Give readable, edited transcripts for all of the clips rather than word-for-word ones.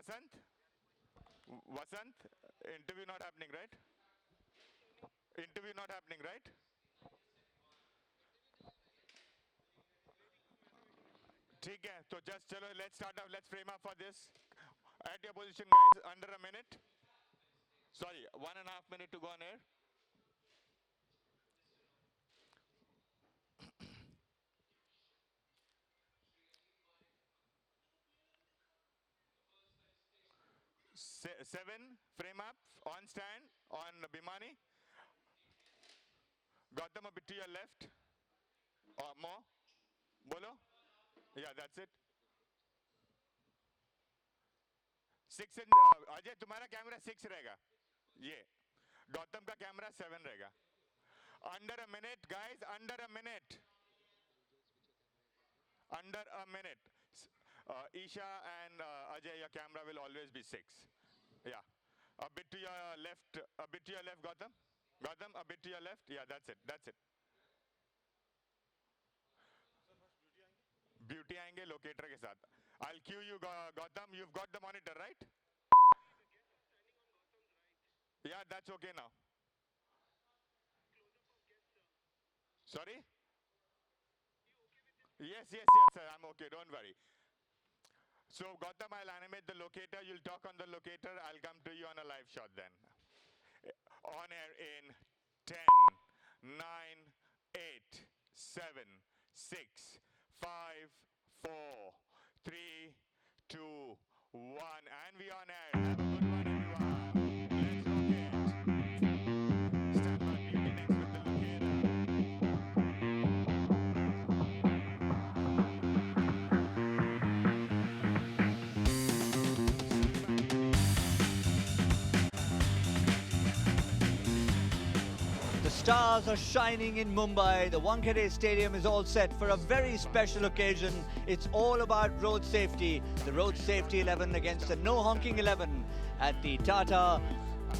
Vasant? Vasant? Interview not happening, right? Interview not happening, right? ठीक है, तो just चलो, let's start up, let's frame up for this. At your position, guys, under a minute. Sorry, 1.5 minutes to go on air. Seven, frame up, on stand, on Bhimani. Got them a bit to your left. Or more. Bolo. Yeah, that's it. 6 and Ajay, तुम्हारा camera 6 रहेगा. ये. गौतम का camera 7 रहेगा. Under a minute, guys. Under a minute. Under a minute. Isha and Ajay, your camera will always be 6. Yeah. A bit to your left. A bit to your left, Gautam. Gautam, a bit to your left. Yeah, that's it. That's it. Beauty आएंगे locator के साथ. I'll cue you, Gautam. You've got the monitor, right? Yeah, that's okay now. Sorry? Yes, sir. I'm okay. Don't worry. So, Gautam, I'll animate the locator. You'll talk on the locator. I'll come to you on a live shot then. On air in 10, 9, 8, 7, 6, 5, 4, 3, 2, 1. And we on air. Have a good one, everyone. Let's rock it. Stand by beauty next with the locator. The stars are shining in Mumbai. The Wankhede Stadium is all set for a very special occasion. It's all about road safety. The Road Safety 11 against the No Honking 11 at the Tata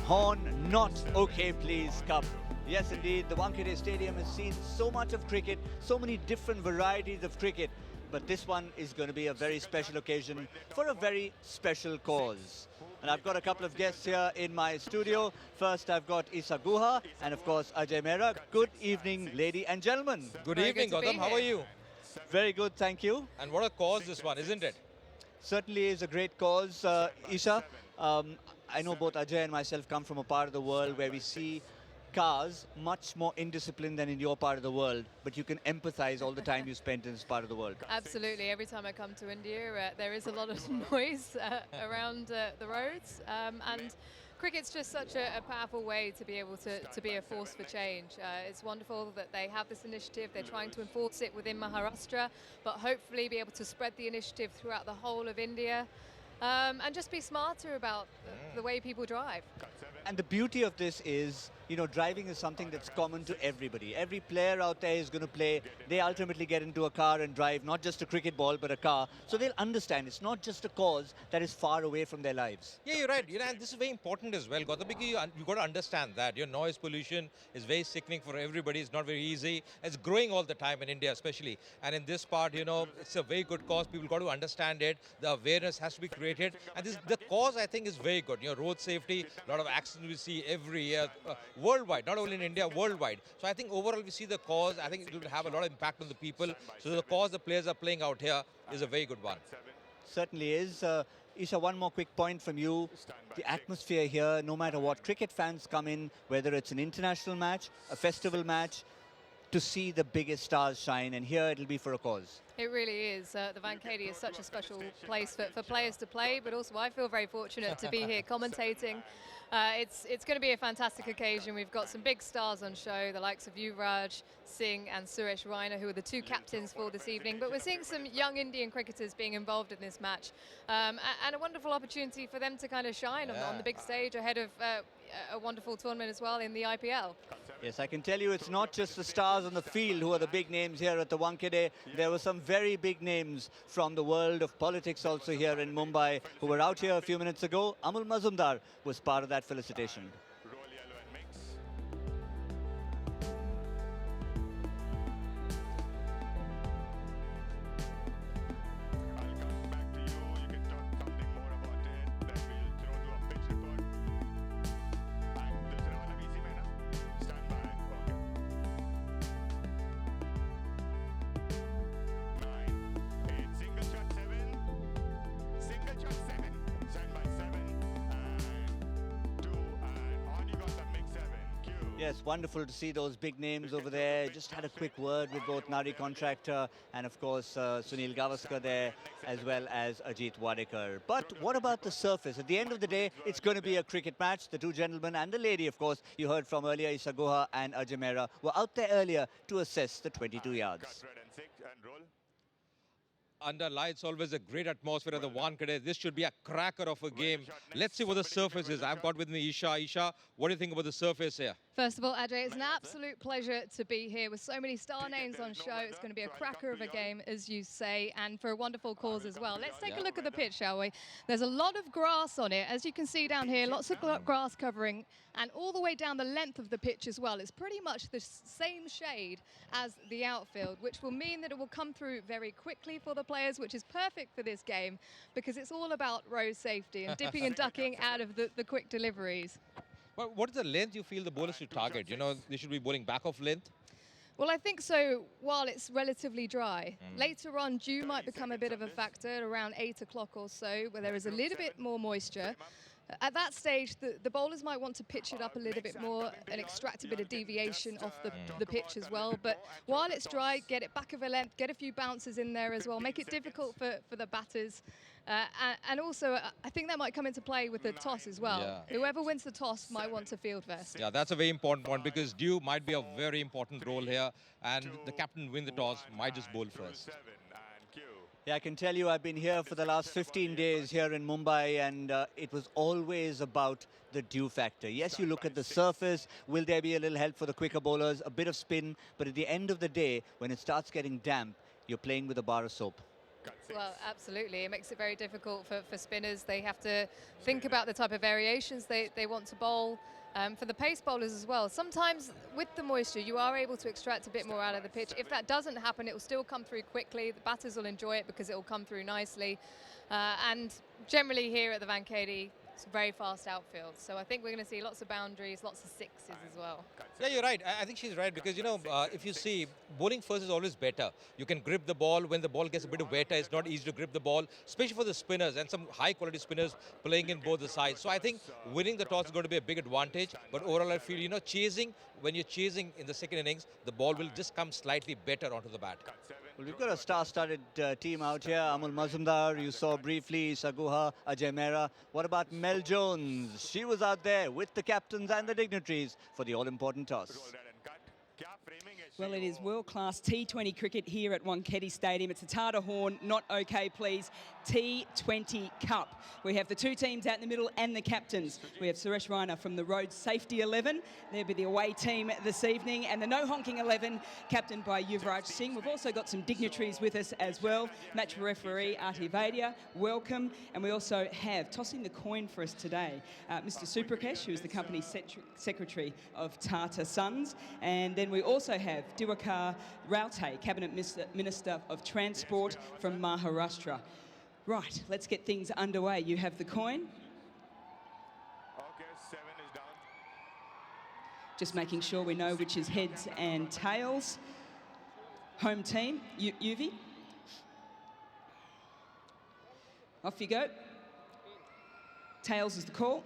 Horn Not OK Please Cup. Yes, indeed, the Wankhede Stadium has seen so much of cricket, so many different varieties of cricket. But this one is going to be a very special occasion for a very special cause. And I've got a couple of guests here in my studio. First, I've got Isa Guha and, of course, Ajay Mehra. Good evening, ladies and gentlemen. Good evening, Gautam. How are you? Very good, thank you. And what a cause this one, isn't it? Certainly is a great cause. Isa, I know both Ajay and myself come from a part of the world where we see cars much more indisciplined than in your part of the world, but you can empathize all the time you spent in this part of the world. Absolutely. Every time I come to India, there is a lot of noise around the roads, and cricket's just such a powerful way to be able to be a force for change. It's wonderful that they have this initiative. They're trying to enforce it within Maharashtra, but hopefully be able to spread the initiative throughout the whole of India. And just be smarter about the way people drive. And the beauty of this is, you know, driving is something that's common to everybody. Every player out there is going to play. They ultimately get into a car and drive, not just a cricket ball, but a car. So they'll understand it's not just a cause that is far away from their lives. Yeah, you're right. You know, and this is very important as well, Gautam, because you've got to understand that your noise pollution is very sickening for everybody. It's not very easy. It's growing all the time in India, especially. And in this part, you know, it's a very good cause. People got to understand it. The awareness has to be created. And the cause, I think, is very good. You know, road safety, a lot of accidents we see every year, worldwide, not only in India, worldwide. So I think overall we see the cause. I think it will have a lot of impact on the people. So the cause the players are playing out here is a very good one. Certainly is. Isha, one more quick point from you. The atmosphere here, no matter what, cricket fans come in, whether it's an international match, a festival match, to see the biggest stars shine, and here it'll be for a cause. It really is. The Wankhede is such a special place for players to play, but also I feel very fortunate to be here commentating. It's going to be a fantastic occasion. We've got some big stars on show, the likes of Yuvraj, Singh and Suresh, Raina, who are the two captains for this evening. But we're seeing some young Indian cricketers being involved in this match, and a wonderful opportunity for them to kind of shine on the big stage ahead of a wonderful tournament as well in the IPL. Yes, I can tell you it's not just the stars on the field who are the big names here at the Wankhede. There were some very big names from the world of politics also here in Mumbai who were out here a few minutes ago. Amul Mazumdar was part of that felicitation. Yes, wonderful to see those big names over there. Just had a quick word with both Nari Contractor and, of course, Sunil Gavaskar there, as well as Ajit Wadekar. But what about the surface? At the end of the day, it's going to be a cricket match. The two gentlemen and the lady, of course, you heard from earlier, Isa Guha and Ajamera, were out there earlier to assess the 22 yards. Under lights, always a great atmosphere at the Wankhede. This should be a cracker of a game. Let's see what the surface is. I've got with me Isha. Isha, what do you think about the surface here? First of all, Ajay, it's an absolute pleasure to be here with so many star names on show. It's going to be a cracker of a game, as you say, and for a wonderful cause as well. Let's take a look at the pitch, shall we? There's a lot of grass on it. As you can see down here, lots of grass covering, and all the way down the length of the pitch as well. It's pretty much the same shade as the outfield, which will mean that it will come through very quickly for the players, which is perfect for this game because it's all about road safety and dipping and ducking out of the quick deliveries. Well, what is the length you feel the bowlers should target? You know, they should be bowling back off length? Well, I think so while it's relatively dry. Later on, dew might become a bit of a factor around 8 o'clock or so, where there is a little bit more moisture. At that stage, the bowlers might want to pitch it up a little bit more and extract a bit of deviation off the pitch as well. But while it's dry, get it back of a length, get a few bounces in there as well, make it difficult for the batters. And also, I think that might come into play with the toss as well. Yeah. Whoever wins the toss might want to field first. Yeah, that's a very important one because dew might be a very important role here, and the captain win the toss might just bowl first. Yeah, I can tell you I've been here for the last 15 days here in Mumbai, and it was always about the dew factor. Yes, you look at the surface, will there be a little help for the quicker bowlers, a bit of spin, but at the end of the day, when it starts getting damp, you're playing with a bar of soap. Well, absolutely. It makes it very difficult for spinners. They have to think about the type of variations they want to bowl. For the pace bowlers as well, sometimes with the moisture you are able to extract a bit more out of the pitch. If that doesn't happen, it will still come through quickly. The batters will enjoy it because it will come through nicely. And generally here at the Wankhede, it's a very fast outfield. So I think we're going to see lots of boundaries, lots of sixes as well. Yeah, you're right. I think she's right because, you know, if you see, bowling first is always better. You can grip the ball. When the ball gets a bit wetter, it's not easy to grip the ball, especially for the spinners and some high-quality spinners playing in both the sides. So I think winning the toss is going to be a big advantage. But overall, I feel, you know, when you're chasing in the second innings, the ball will just come slightly better onto the bat. Well, we've got a star-studded team out here. Amul Mazumdar, you saw briefly, Saguha, Ajay Mehra. What about Mel Jones? She was out there with the captains and the dignitaries for the all-important toss. Well, it is world-class T20 cricket here at Wankhede Stadium. It's a Tata Horn, not okay, please. T20 Cup. We have the two teams out in the middle and the captains. We have Suresh Raina from the Road Safety 11. They'll be the away team this evening. And the No Honking 11, captained by Yuvraj Singh. We've also got some dignitaries with us as well. Match referee RTO Vaidya, welcome. And we also have, tossing the coin for us today, Mr. Suprakesh, who is the company secretary of Tata Sons. And then we also have Diwakar Raute, Cabinet Minister of Transport from Maharashtra. Right, let's get things underway. You have the coin. Okay, 7 is down. Just making sure we know which is heads and tails. Home team, Yuvi. Off you go. Tails is the call.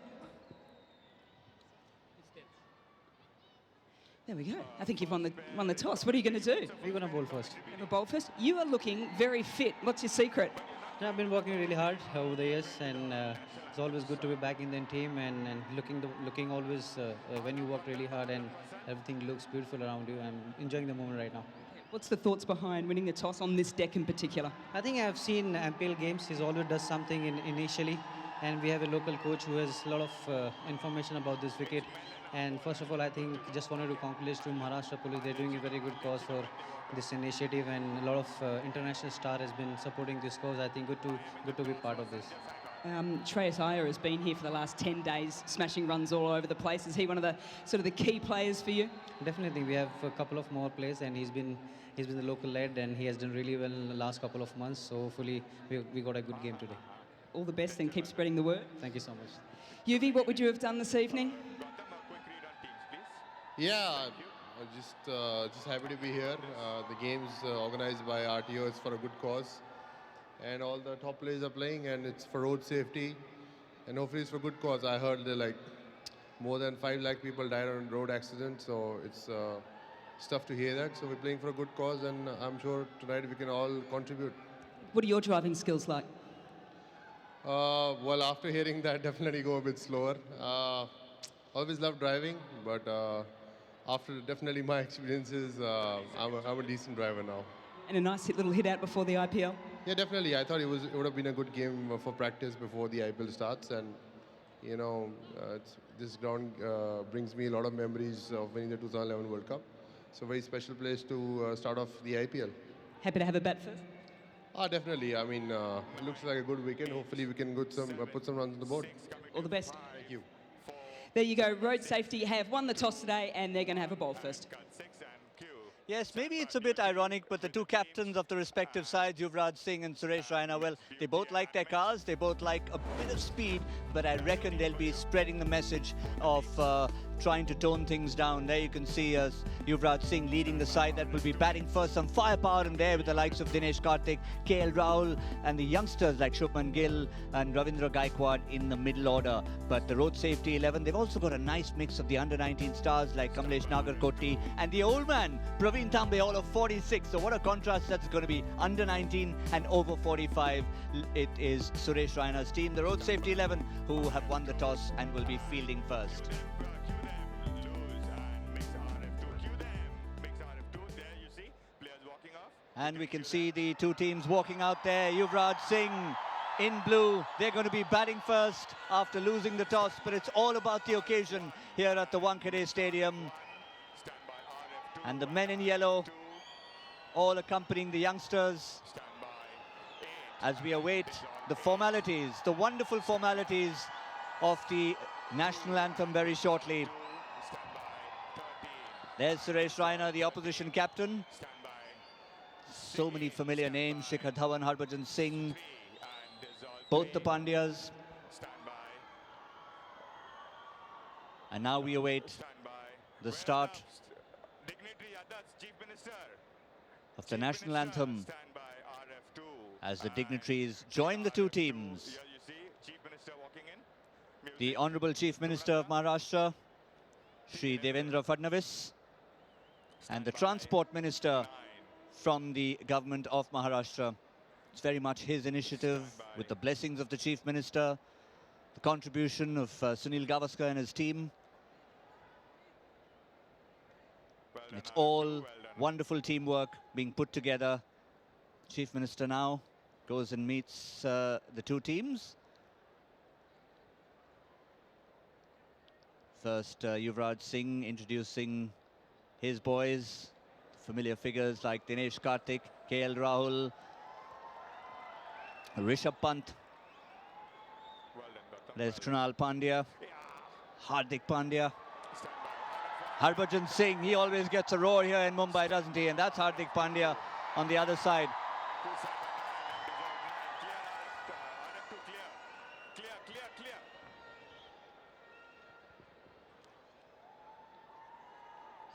There we go. I think you've won the toss. What are you going to do? We're going to bowl first. You're going to bowl first? You are looking very fit. What's your secret? I've been working really hard over the years, and it's always good to be back in the team and looking always when you work really hard and everything looks beautiful around you. I'm enjoying the moment right now. What's the thoughts behind winning the toss on this deck in particular? I think I've seen MPL games. He always does something initially, and we have a local coach who has a lot of information about this wicket. And first of all, I think just wanted to congratulate to Maharashtra Police. They're doing a very good cause for this initiative, and a lot of international star has been supporting this cause. I think good to be part of this. Shreyas Iyer has been here for the last 10 days, smashing runs all over the place. Is he one of the sort of the key players for you? Definitely, we have a couple of more players, and he's been the local lad, and he has done really well in the last couple of months. So hopefully, we got a good game today. All the best, and keep spreading the word. Thank you so much. Yuvi, what would you have done this evening? Yeah, just happy to be here. The game's organized by RTO. It's for a good cause. And all the top players are playing, and it's for road safety. And hopefully it's for good cause. I heard they're like more than 5 lakh people died on road accidents. So it's tough to hear that. So we're playing for a good cause, and I'm sure tonight we can all contribute. What are your driving skills like? Well, after hearing that, definitely go a bit slower. Always loved driving, but after definitely my experiences, I'm a decent driver now. And a nice little hit out before the IPL? Yeah, definitely. I thought it would have been a good game for practice before the IPL starts, and you know, this ground brings me a lot of memories of winning the 2011 World Cup. So very special place to start off the IPL. Happy to have a bat first? Definitely. I mean, it looks like a good weekend. Hopefully we can put some runs on the board. All the best. Thank you. There you go. Road Safety have won the toss today, and they're going to have a bowl first. Yes, maybe it's a bit ironic, but the two captains of the respective sides, Yuvraj Singh and Suresh Raina, well, they both like their cars, they both like a bit of speed, but I reckon they'll be spreading the message of trying to tone things down. There you can see Yuvraj Singh leading the side that will be batting first. Some firepower in there with the likes of Dinesh, Karthik, KL Rahul, and the youngsters like Shubman, Gill and Ravi Gaikwad in the middle order. But the Road Safety 11, they've also got a nice mix of the under-19 stars like Kamlesh Nagarkoti and the old man, Praveen Tambe, all of 46. So what a contrast that's going to be. Under 19 and over 45. It is Suresh Raina's team, the Road Safety 11, who have won the toss and will be fielding first. And we can see the two teams walking out there. Yuvraj Singh in blue. They're going to be batting first after losing the toss, but it's all about the occasion here at the Wankhede Stadium. And the men in yellow all accompanying the youngsters as we await the formalities, the wonderful formalities of the national anthem very shortly. There's Suresh Raina, the opposition captain. So many familiar names, Shikhar, Dhawan, Harbhajan, Singh, both the Pandyas. And now we await the start of the national anthem as the dignitaries join the two teams. The Honorable Chief Minister of Maharashtra, Shri Devendra Fadnavis, and the Transport Minister from the government of Maharashtra. It's very much his initiative with the blessings of the Chief Minister, the contribution of Sunil Gavaskar and his team. It's all wonderful teamwork being put together. Chief Minister now goes and meets the two teams. First, Yuvraj Singh introducing his boys, familiar figures like Dinesh, Karthik, KL Rahul, Rishabh Pant. There's Krunal Pandya, Hardik Pandya. Harbhajan Singh, he always gets a roar here in Mumbai, doesn't he? And that's Hardik Pandya on the other side.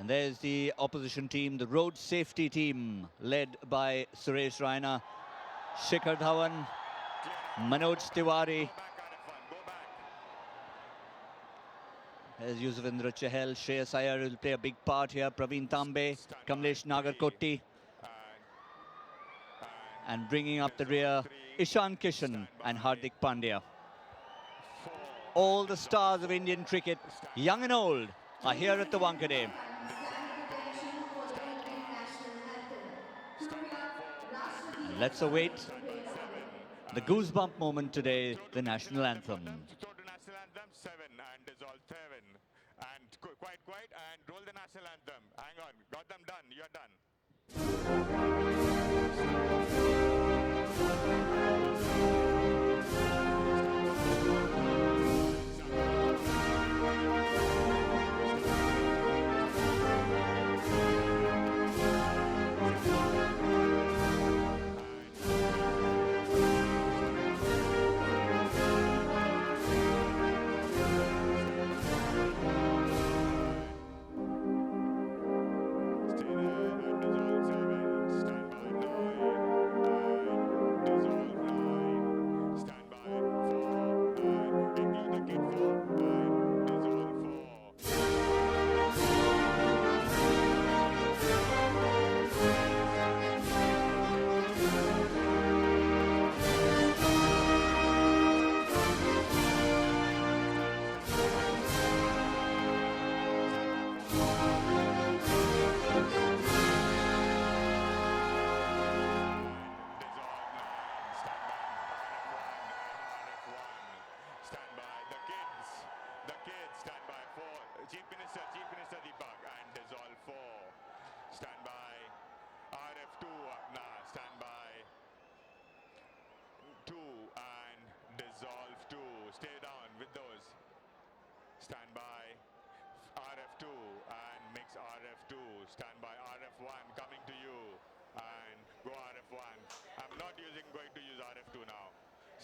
And there's the opposition team, the Road Safety team, led by Suresh Raina, Shikhar Dhawan, Manoj Tiwary. There's Yuzvendra, Chahal, Shreyas, Iyer will play a big part here. Praveen Tambe, Kamlesh Nagarkoti. And bringing up the rear, Ishan Kishan and Hardik Pandya. All the stars of Indian cricket, young and old, are here at the Wankhede. Let's await the goosebump moment today, the national anthem. National anthem 7 and dissolve 7 and quite and roll the national anthem. Hang on, got them done. You're done.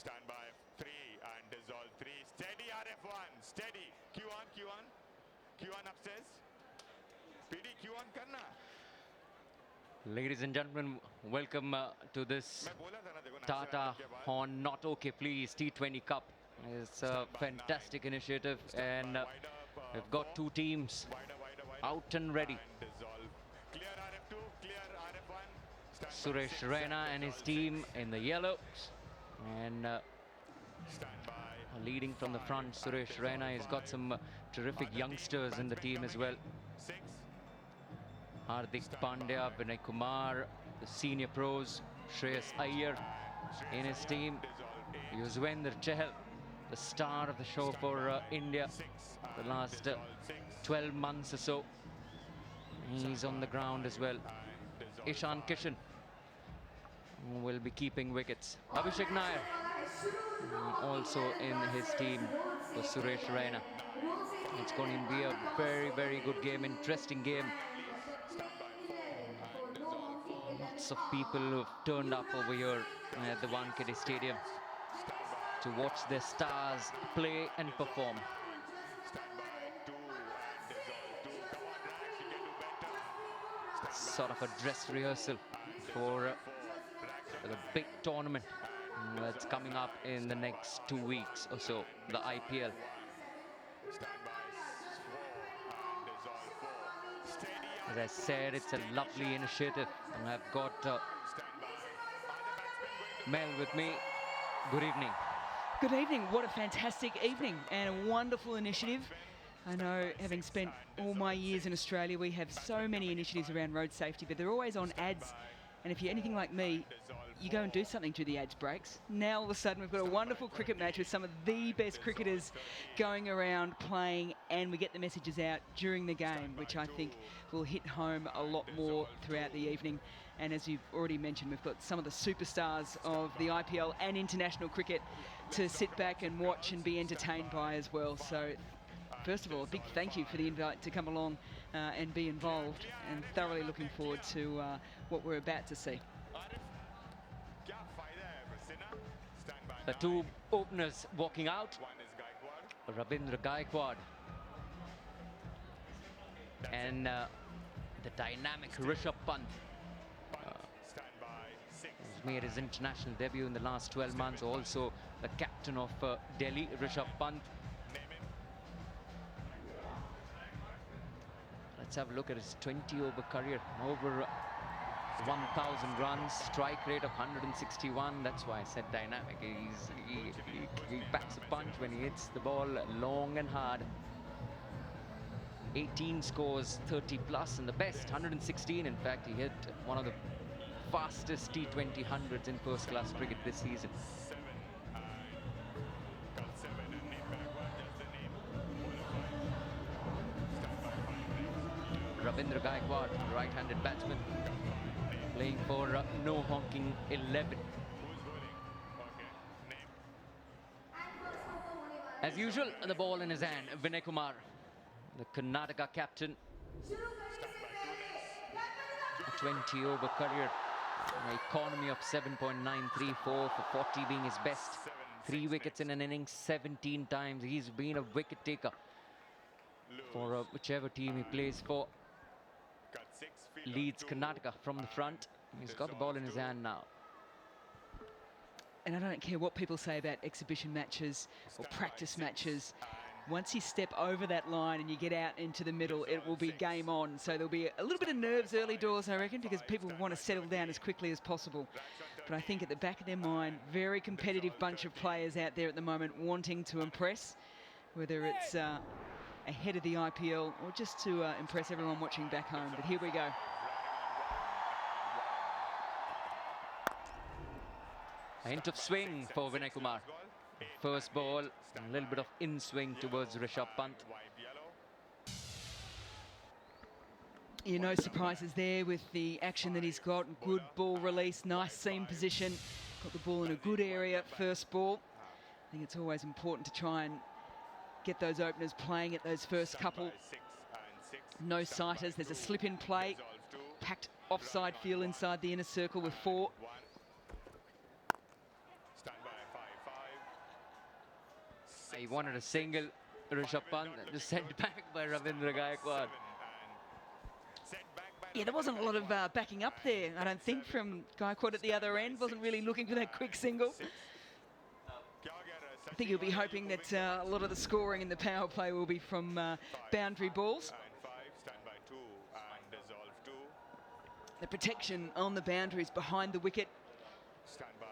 Stand by 3 and dissolve 3. Steady RF1. Steady. Q on, Q on. Q on upstairs. PD, Q on karna. Ladies and gentlemen, welcome to this Tata Horn Not Okay Please T20 Cup. It's a fantastic initiative, and we've got two teams out and ready. Clear RF2, clear RF1. Suresh Raina and his team in the yellow, and leading from the front, Suresh Raina has got some terrific youngsters in the team as well. Hardik Pandya, Vinay Kumar, the senior pros, Shreyas Iyer in his team, Yuzvendra Chahal, the star of the show for India the last 12 months or so. He's on the ground as well. Ishan Kishan will be keeping wickets. Abhishek Nayar also in his team for Suresh Raina. It's going to be a very, very good game, interesting game. Lots of people who've turned up over here at the Wankhede Stadium to watch their stars play and perform. Sort of a dress rehearsal for the big tournament that's coming up in the next 2 weeks or so, the IPL. As I said, it's a lovely initiative, and I've got Mel with me. Good evening. Good evening. What a fantastic evening and a wonderful initiative. I know, having spent all my years in Australia, we have so many initiatives around road safety, but they're always on ads. And if you're anything like me, you go and do something to the ads breaks. Now all of a sudden we've got a wonderful cricket match with some of the best cricketers going around playing, and we get the messages out during the game, which I think will hit home a lot more throughout the evening. And as you've already mentioned, we've got some of the superstars of the IPL and international cricket to sit back and watch and be entertained by as well. So first of all, a big thank you for the invite to come along and be involved, and thoroughly looking forward to what we're about to see. The two openers walking out, Ravi Gaikwad and the dynamic Rishabh Pant. He's made his international debut in the last 12 months, also the captain of Delhi, Rishabh Pant. Let's have a look at his 20-over career. Over 1,000 runs, strike rate of 161. That's why I said dynamic. He packs a punch when he hits the ball long and hard. 18 scores, 30 plus, and the best, 116. In fact, he hit one of the fastest T20 hundreds in first-class cricket this season. Ravindra Gaikwad, right-handed batsman, playing for No Honking 11. As usual, the ball in his hand, Vinay Kumar, the Karnataka captain. A 20-over career, an economy of 7.934 for 40 being his best. 3 wickets in an innings, 17 times. He's been a wicket taker for whichever team he plays for. Leads Karnataka from the front. He's got the ball in his hand now. And I don't care what people say about exhibition matches or practice matches. Once you step over that line and you get out into the middle, it will be game on. So there'll be a little bit of nerves early doors, I reckon, because people want to settle down as quickly as possible. But I think at the back of their mind, very competitive bunch of players out there at the moment wanting to impress, whether it's ahead of the IPL or just to impress everyone watching back home. But here we go. A hint of swing for Vinay Kumar. First ball, a little bit of in-swing towards Rishabh Pant. Yeah, no surprises there with the action that he's got. Good ball release, nice seam position. Got the ball in a good area, first ball. I think it's always important to try and get those openers playing at those first couple. No sighters, there's a slip in play. Packed offside field inside the inner circle with 4. He wanted a single. Rishabh Pant just sent back by Ravi Gaikwad. Yeah, there wasn't a lot of backing up there, I don't think, from Gaikwad at the other end. Wasn't really looking for that quick single. I think he'll be hoping that a lot of the scoring in the power play will be from boundary balls. The protection on the boundaries behind the wicket. Stand by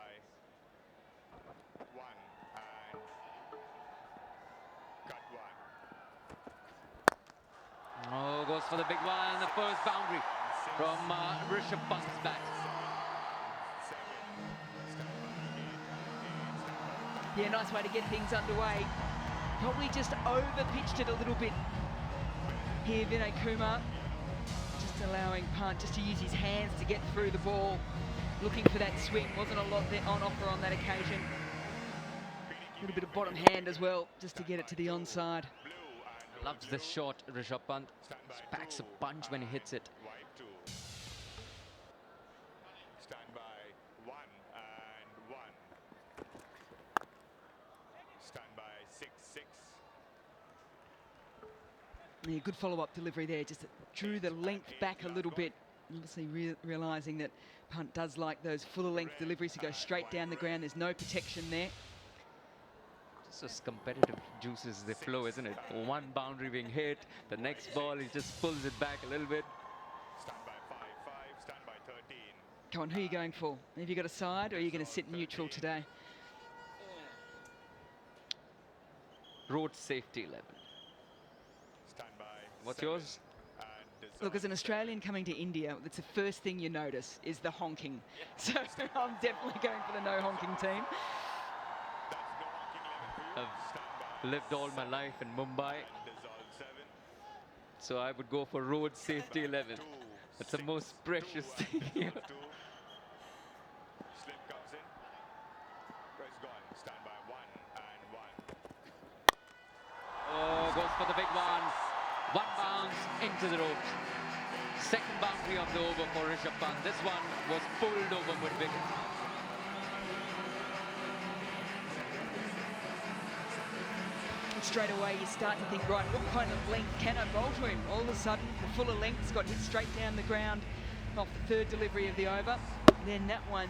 1 and cut 1. Oh, goes for the big one. The first boundary from Rishabh Pant's bat. Yeah, nice way to get things underway. Probably just over-pitched it a little bit here, Vinay Kumar. Just allowing Pant just to use his hands to get through the ball. Looking for that swing. Wasn't a lot there on offer on that occasion. A little bit of bottom hand as well, just to get it to the onside. Loves this shot, Rishabh Pant. Just packs a punch when he hits it. Stand by 1 and 1. Stand by 6. Yeah, good follow-up delivery there. Just drew the length back a little bit. Obviously realising that Pant does like those fuller length deliveries to go straight down the ground. There's no protection there. Just as competitive juices they flow, isn't it? One boundary being hit, the next ball he just pulls it back a little bit. Stand by 5. Stand by 13. Come on, who are you going for? Have you got a side or are you going to sit neutral today? Road safety 11. Stand by. What's 7 yours? and Look, as an Australian coming to India, that's the first thing you notice is the honking. So I'm definitely going for the no honking team. I've lived all my life in Mumbai, so I would go for road safety 11. That's the most precious thing here. Slip comes in. Press gone. Stand by 1 and 1. Oh, goes for the big one. One bounce into the rope. Second boundary of the over for Rishabh Pant. This one was pulled over mid-wicket. Straight away you start to think, right, what kind of length can I bowl to him? All of a sudden, the fuller length's got hit straight down the ground off the third delivery of the over. And then that one,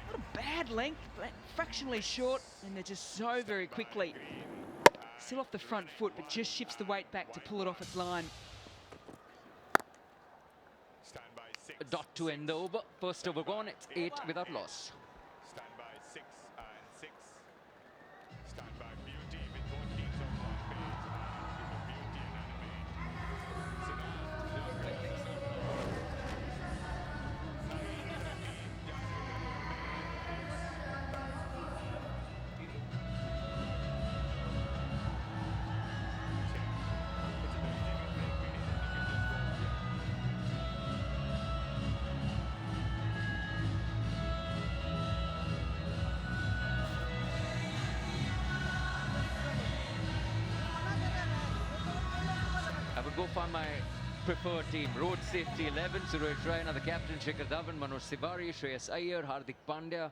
not a bad length, but fractionally short, and they're just so very quickly. Still off the front foot, but just shifts the weight back to pull it off its line. Stand by 6. A dot to end the over. First over gone, it's 8 without loss. Stand by 6 and 6. Stand by beauty with both teams on one page. Beauty I would go for my preferred team. Road safety 11, Suresh, Raina, the captain, Shikhar, Dhawan, Manoj, Tiwary, Shreyas, Iyer, Hardik, Pandya.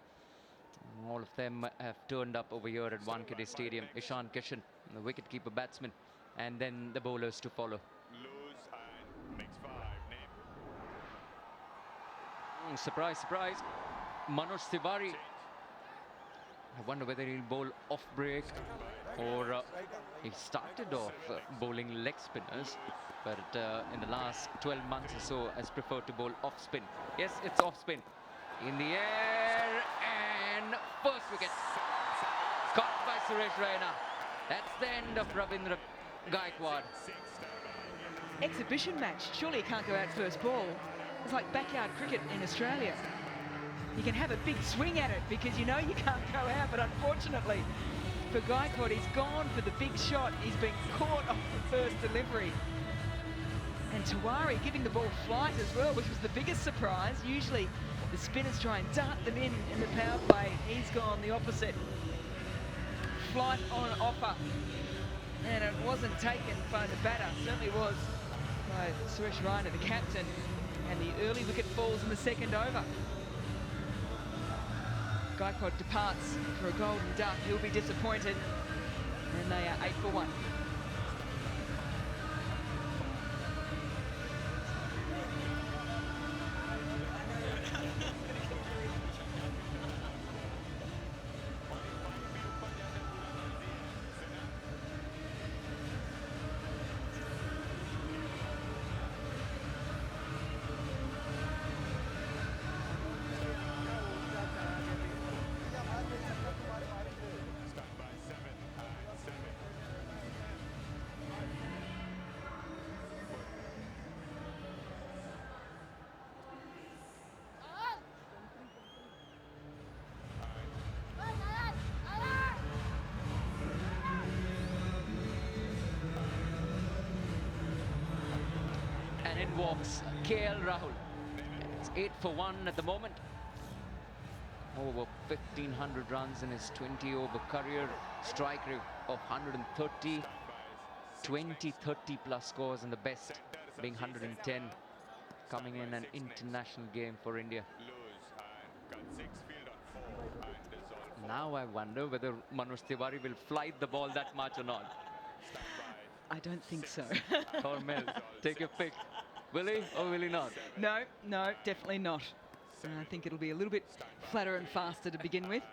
All of them have turned up over here at Wankhede Stadium. Ishan Kishan, the wicketkeeper batsman, and then the bowlers to follow. Lose and makes 5. Name. Surprise, surprise. Manoj Tiwary. I wonder whether he'll bowl off break or he started off bowling leg spinners, but in the last 12 months or so has preferred to bowl off spin. Yes, it's off spin. In the air and first wicket. Caught by Suresh Raina. That's the end of Ravindra Gaikwad. Exhibition match. Surely you can't go out first ball. It's like backyard cricket in Australia. You can have a big swing at it because you know you can't go out, but unfortunately for Gaikwad, he's gone for the big shot. He's been caught off the first delivery. And Tiwary giving the ball flight as well, which was the biggest surprise. Usually the spinners try and dart them in the power play. He's gone the opposite. Flight on offer. And it wasn't taken by the batter. Certainly was by Suresh Raina, the captain. And the early wicket falls in the second over. Gaikwad departs for a golden duck. He'll be disappointed. And they are 8 for 1. And in walks KL Rahul. It's 8 for 1 at the moment. Over 1,500 runs in his 20-over career. Strike rate of 130. 20, 30 plus scores, and the best being 110. Coming in an international game for India. Now I wonder whether Manoj Tiwary will flight the ball that much or not. I don't think so. Or Mel, take your pick. Will he or will he not? No, no, definitely not. I think it'll be a little bit flatter and faster to begin with.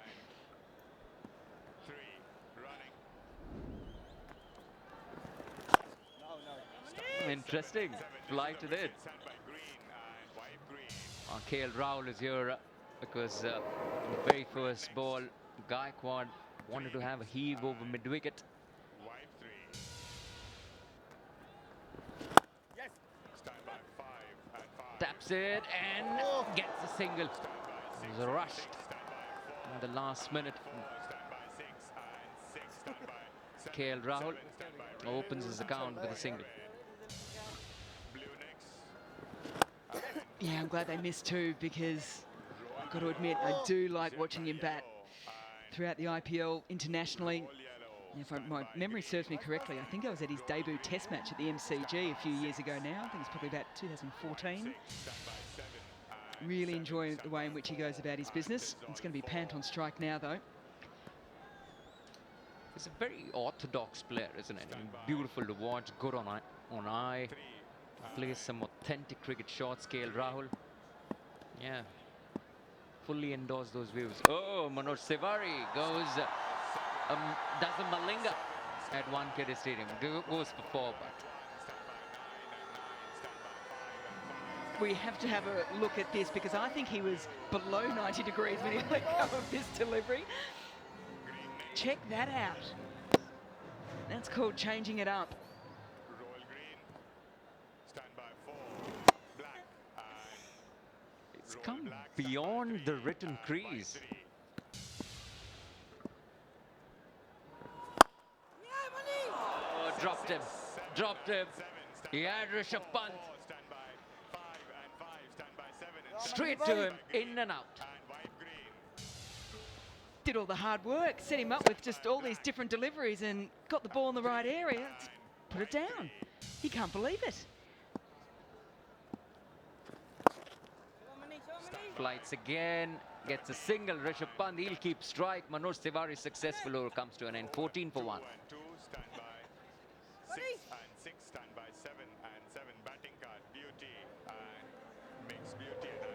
Interesting. Flighted it. KL Rahul is here because the very first ball, Gaikwad wanted to have a heave over mid-wicket. Taps it and gets a single. It was rushed in the last minute. KL Rahul opens his account with a single. Yeah, I'm glad they missed two, because I've got to admit, I do like watching him bat throughout the IPL internationally. If my memory serves me correctly, I think I was at his debut test match at the MCG a few years ago now. I think it's probably about 2014. Really enjoy the way in which he goes about his business. It's going to be Pant on strike now, though. He's a very orthodox player, isn't it? I mean, beautiful to watch, good on eye. Plays some authentic cricket shots, KL Rahul. Yeah, fully endorse those views. Oh, Manoj Tiwary goes, does a Malinga at Wankhede Stadium. Goes for 4, but we have to have a look at this, because I think he was below 90 degrees when he let go of this delivery. Check that out. That's called changing it up. It's come beyond the written crease. Oh, dropped him. Dropped him. He had Rishabh Pant. Straight to him, in and out. Did all the hard work, set him up with just all these different deliveries and got the ball in the right area. Put it down. He can't believe it. Flights again, gets a single. Rishabh Pant, he'll keep strike. Manoj Tiwary successful over, comes to an end. 14 for 1. 6 and 6, stand by 7 and 7. Batting card, beauty and makes beauty and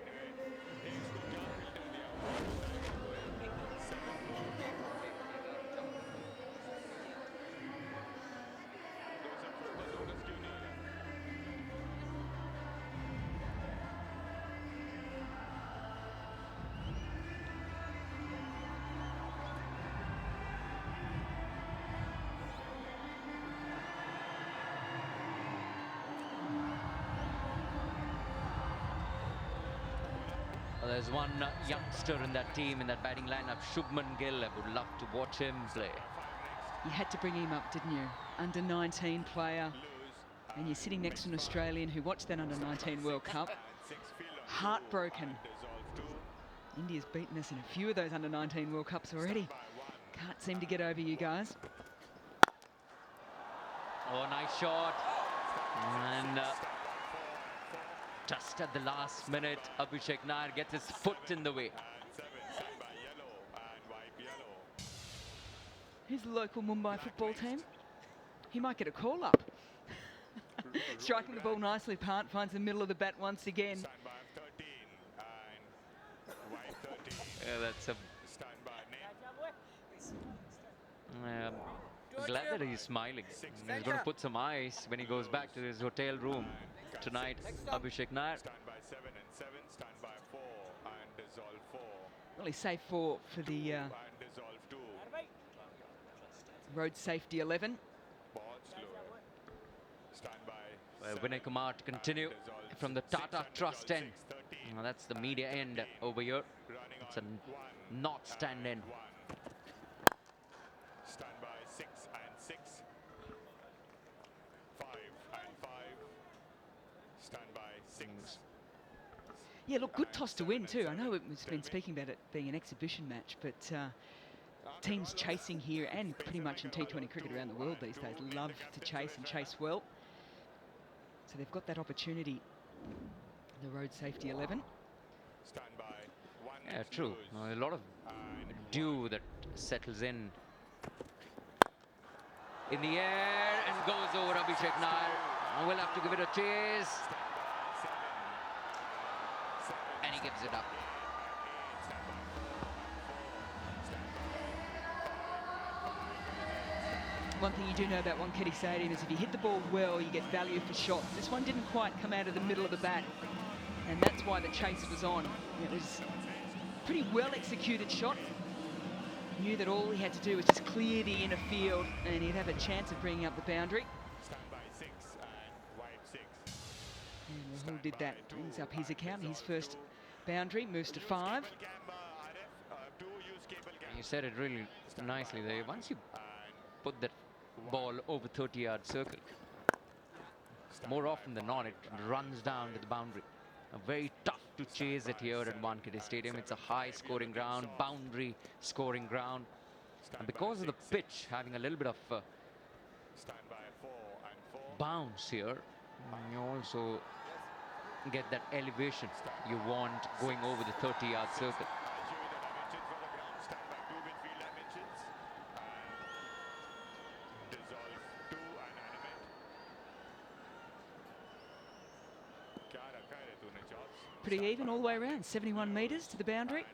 There's one youngster in that team, in that batting lineup, Shubman Gill. I would love to watch him play. You had to bring him up, didn't you? Under 19 player. And you're sitting next to an Australian who watched that under 19 World Cup. Heartbroken. India's beaten us in a few of those under 19 World Cups already. Can't seem to get over you guys. Oh, nice shot. And just at the last minute, Abhishek Nayar gets his foot in the way. Who's the local Mumbai football team? He might get a call up. Striking the ball nicely, Pant finds the middle of the bat once again. Standby of 13 and wide 13. Yeah, that's a... Standby glad that he's smiling. He's going to put some ice when he goes back to his hotel room tonight. Abhishek Nayar. Standby 7 and 7. Standby 4 and dissolve 4. Well, he's safe for the And dissolve 2. road safety 11. Ball slow. Standby Vinay Kumar to continue from the Tata Trust end. Now that's the media end over here. It's a not stand end. Standby 6 and 6. 5 and 5. Standby 6. Yeah, look, good toss to win too. I know we've been speaking about it being an exhibition match, but teams chasing here and pretty much in T20 cricket around the world these days love to chase and chase well. So they've got that opportunity. The road safety 11. Standby 1. Yeah, true. A lot of dew that settles in the air and goes over Abhishek Nayar. We'll have to give it a chase. And he gives it up. One thing you do know about Wankhede Stadium is if you hit the ball well, you get value for shots. This one didn't quite come out of the middle of the bat, and that's why the chase was on. It was a pretty well executed shot. Knew that all he had to do was just clear the inner field and he'd have a chance of bringing up the boundary. Standby 6 and wide 6. And Rahul did that, brings up his account. His first boundary moves to 5. You said it really nicely there. Once you put that ball over 30-yard circle, more often than not, it runs down to the boundary. Very tough to chase it here at Wankhede Stadium. It's a high-scoring ground, boundary scoring ground. And because of the pitch having a little bit of bounce here, you also get that elevation you want going over the 30-yard circle. Pretty even all the way around, 71 metres to the boundary.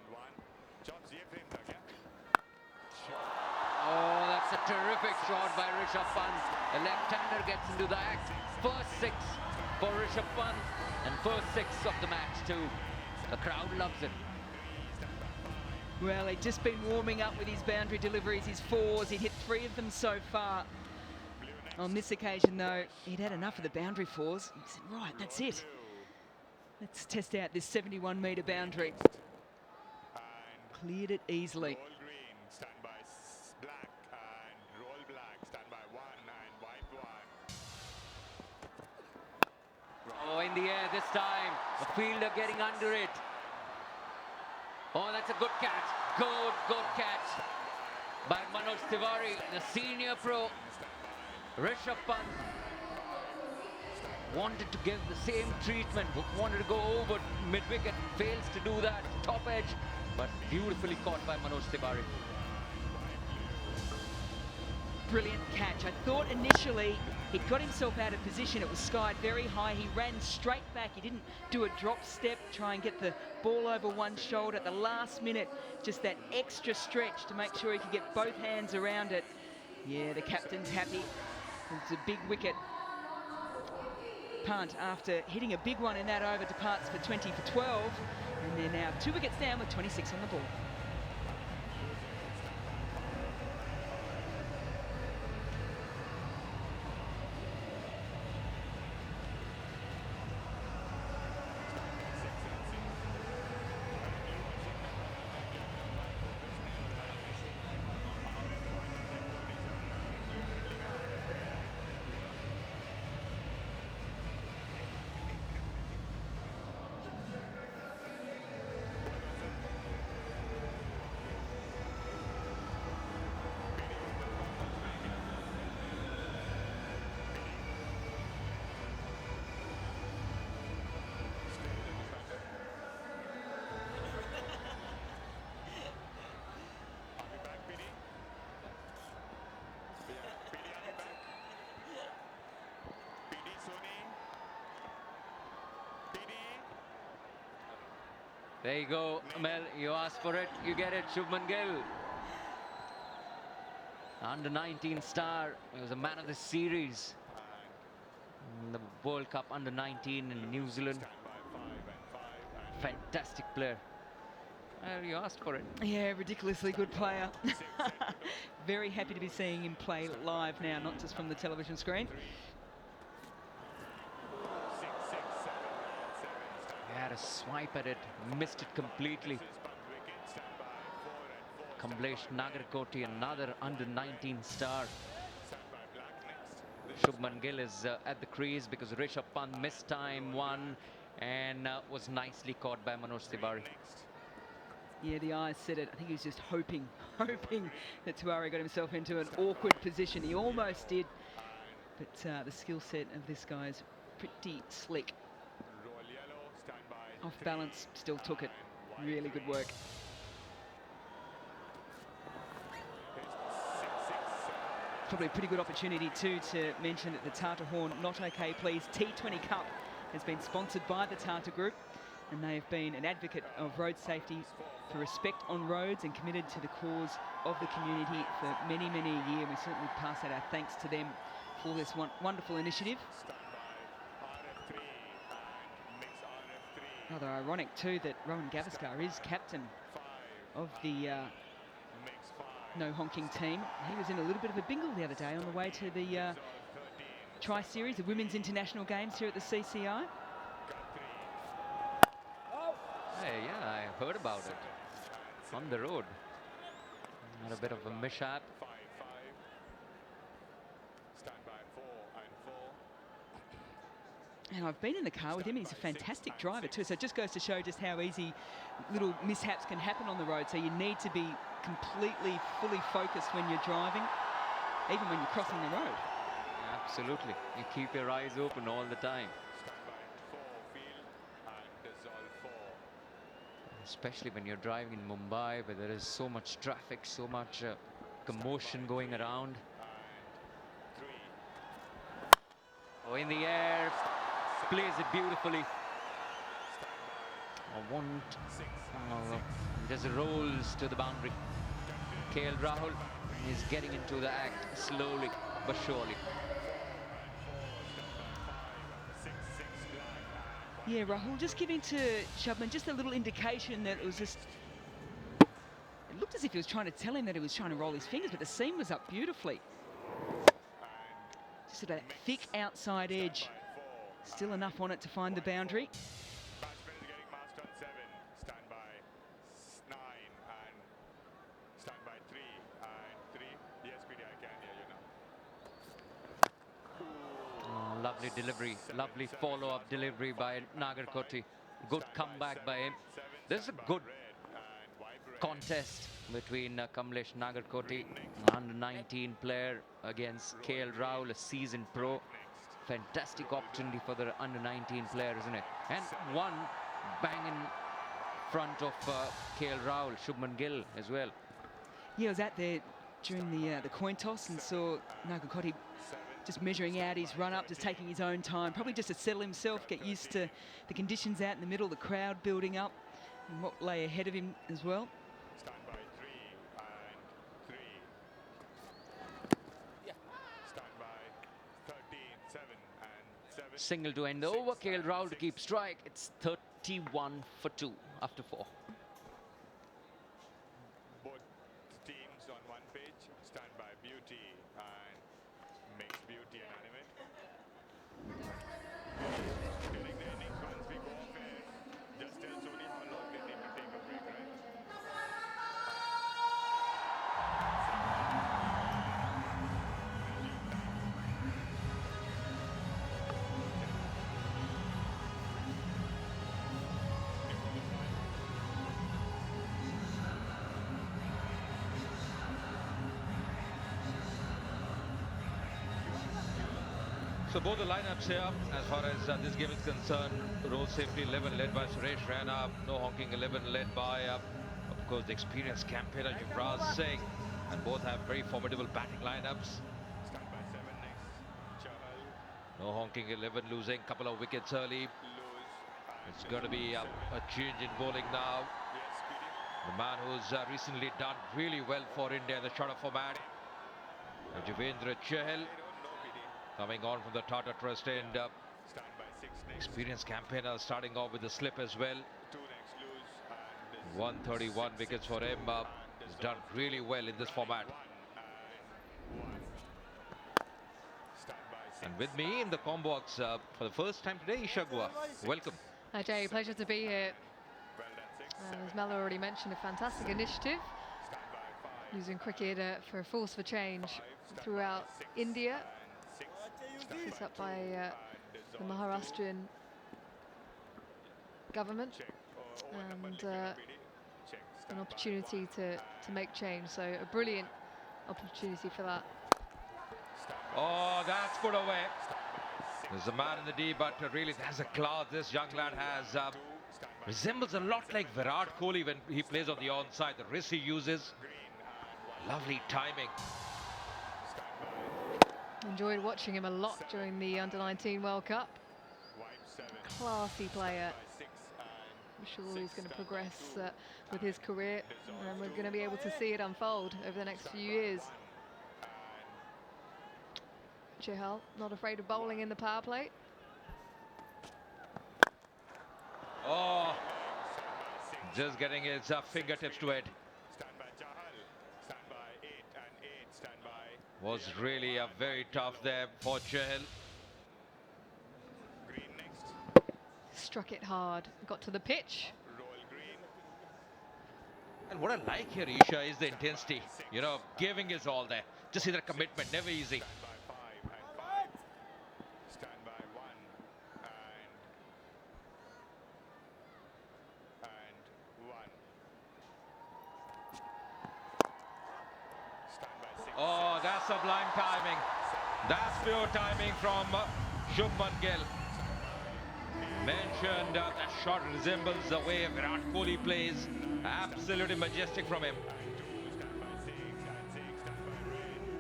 Oh, that's a terrific shot by Rishabh Pant. The left-hander gets into the act. First 6 for Rishabh Pant and first 6 of the match too. The crowd loves it. Well, he'd just been warming up with his boundary deliveries, his 4s. He'd hit 3 of them so far. On this occasion, though, he'd had enough of the boundary 4s. He said, right, that's it. Let's test out this 71-metre boundary. Cleared it easily. Standby black and roll black. Standby 1 and white 1. Oh, in the air this time. The fielder getting under it. Oh, that's a good catch. Good catch by Manoj Tiwary, the senior pro. Rishabh Pant wanted to give the same treatment, wanted to go over mid-wicket, fails to do that, top edge, but beautifully caught by Manoj Tiwary. Brilliant catch. I thought initially he'd got himself out of position. It was skied very high. He ran straight back. He didn't do a drop step, try and get the ball over one shoulder at the last minute. Just that extra stretch to make sure he could get both hands around it. Yeah, the captain's happy. It's a big wicket. Pant, after hitting a big one in that over, departs for 20 for 12. And they're now 2 wickets down with 26 on the ball. There you go, Mel. You asked for it, you get it. Shubman Gill. Under 19 star. He was a man of the series in the World Cup under 19 in New Zealand. Fantastic player. You asked for it. Yeah, ridiculously good player. Very happy to be seeing him play live now, not just from the television screen. He had a swipe at it, missed it completely. Kamlesh Nagarkoti, another under 19 star. Shubman Gill is at the crease because Rishabh Pant missed time one and was nicely caught by Manoj Tiwary. Yeah, the eyes said it. I think he was just hoping that Tiwary got himself into an awkward position. He almost did, but the skill set of this guy is pretty slick. Off balance, still took it. Really good work. Probably a pretty good opportunity too to mention that the Tata Horn Not OK Please T20 Cup has been sponsored by the Tata Group, and they have been an advocate of road safety, for respect on roads, and committed to the cause of the community for many, many a year. We certainly pass out our thanks to them for this wonderful initiative. Rather ironic too that Rowan Gavaskar is captain of the No Honking team. He was in a little bit of a bingle the other day on the way to the Tri-Series, the Women's International Games here at the CCI. Hey, yeah, I heard about it. On the road. Had a bit of a mishap. And I've been in the car with him. He's a fantastic driver too. So it just goes to show just how easy little mishaps can happen on the road. So you need to be completely, fully focused when you're driving, even when you're crossing the road. Absolutely. You keep your eyes open all the time. Especially when you're driving in Mumbai, where there is so much traffic, so much commotion going around. Oh, in the air, plays it beautifully. Just rolls to the boundary. KL Rahul is getting into the act slowly but surely. Yeah, Rahul just giving to Shubman just a little indication that it was just... It looked as if he was trying to tell him that he was trying to roll his fingers, but the seam was up beautifully. Just sort of that thick outside edge. Still enough on it to find the boundary. Lovely delivery, lovely follow-up delivery by Nagarkoti. Good comeback by him. This is a good contest between Kamlesh Nagarkoti, under 19 player, against KL Rahul, a seasoned pro. Fantastic opportunity for the under 19 player, isn't it? And one bang in front of KL Rahul, Shubman Gill as well. Yeah, I was out there during the coin toss and saw Nagarkoti just measuring out his run up, just taking his own time, probably just to settle himself, get used to the conditions out in the middle, the crowd building up, and what lay ahead of him as well. Single to end over, KL Rahul to keep strike. It's 31 for 2 after 4. Both teams on one page, stand by beauty and makes beauty and animate. During the innings, once we go off air, just tell Sony how long they need to take a break, right? So both the lineups here, as far as this game is concerned, road safety 11 led by Suresh, Raina, no honking 11 led by, of course, the experienced campaigner Yuvraj Singh, and both have very formidable batting lineups. Stand by 7 next, Chahal, No honking 11 losing a couple of wickets early. lose, It's going to be a change in bowling now. The man who's recently done really well for India in the shorter format. Yuzvendra Chahal coming on from the Tata Trust and experienced campaigner starting off with the slip as well. 131 wickets for him. He's done really well in this format. And with me in the comm box for the first time today, Ishagwa. Welcome. Hi Jay, pleasure to be here. As Mel already mentioned, a fantastic initiative using cricket for a force for change throughout India. Set up by the Maharashtrian government, and an opportunity to make change. So a brilliant opportunity for that. Oh, that's put away. There's a man in the D, but really that's a class this young lad has. Resembles a lot like Virat Kohli when he plays on the onside. The wrist he uses. Lovely timing. Enjoyed watching him a lot during the Under-19 World Cup. Classy player. I'm sure he's going to progress with his career, and we're going to be able to see it unfold over the next few years. Chahal not afraid of bowling in the power play. Oh, just getting his fingertips to it. Was really a very tough there for Chahal. Struck it hard, got to the pitch. And what I like here, Isha, is the intensity. You know, giving his all there. Just see that commitment, never easy. Oh, that's sublime timing. That's pure timing from Shubman Gill. Mentioned that shot resembles the way Virat Kohli plays. Absolutely majestic from him.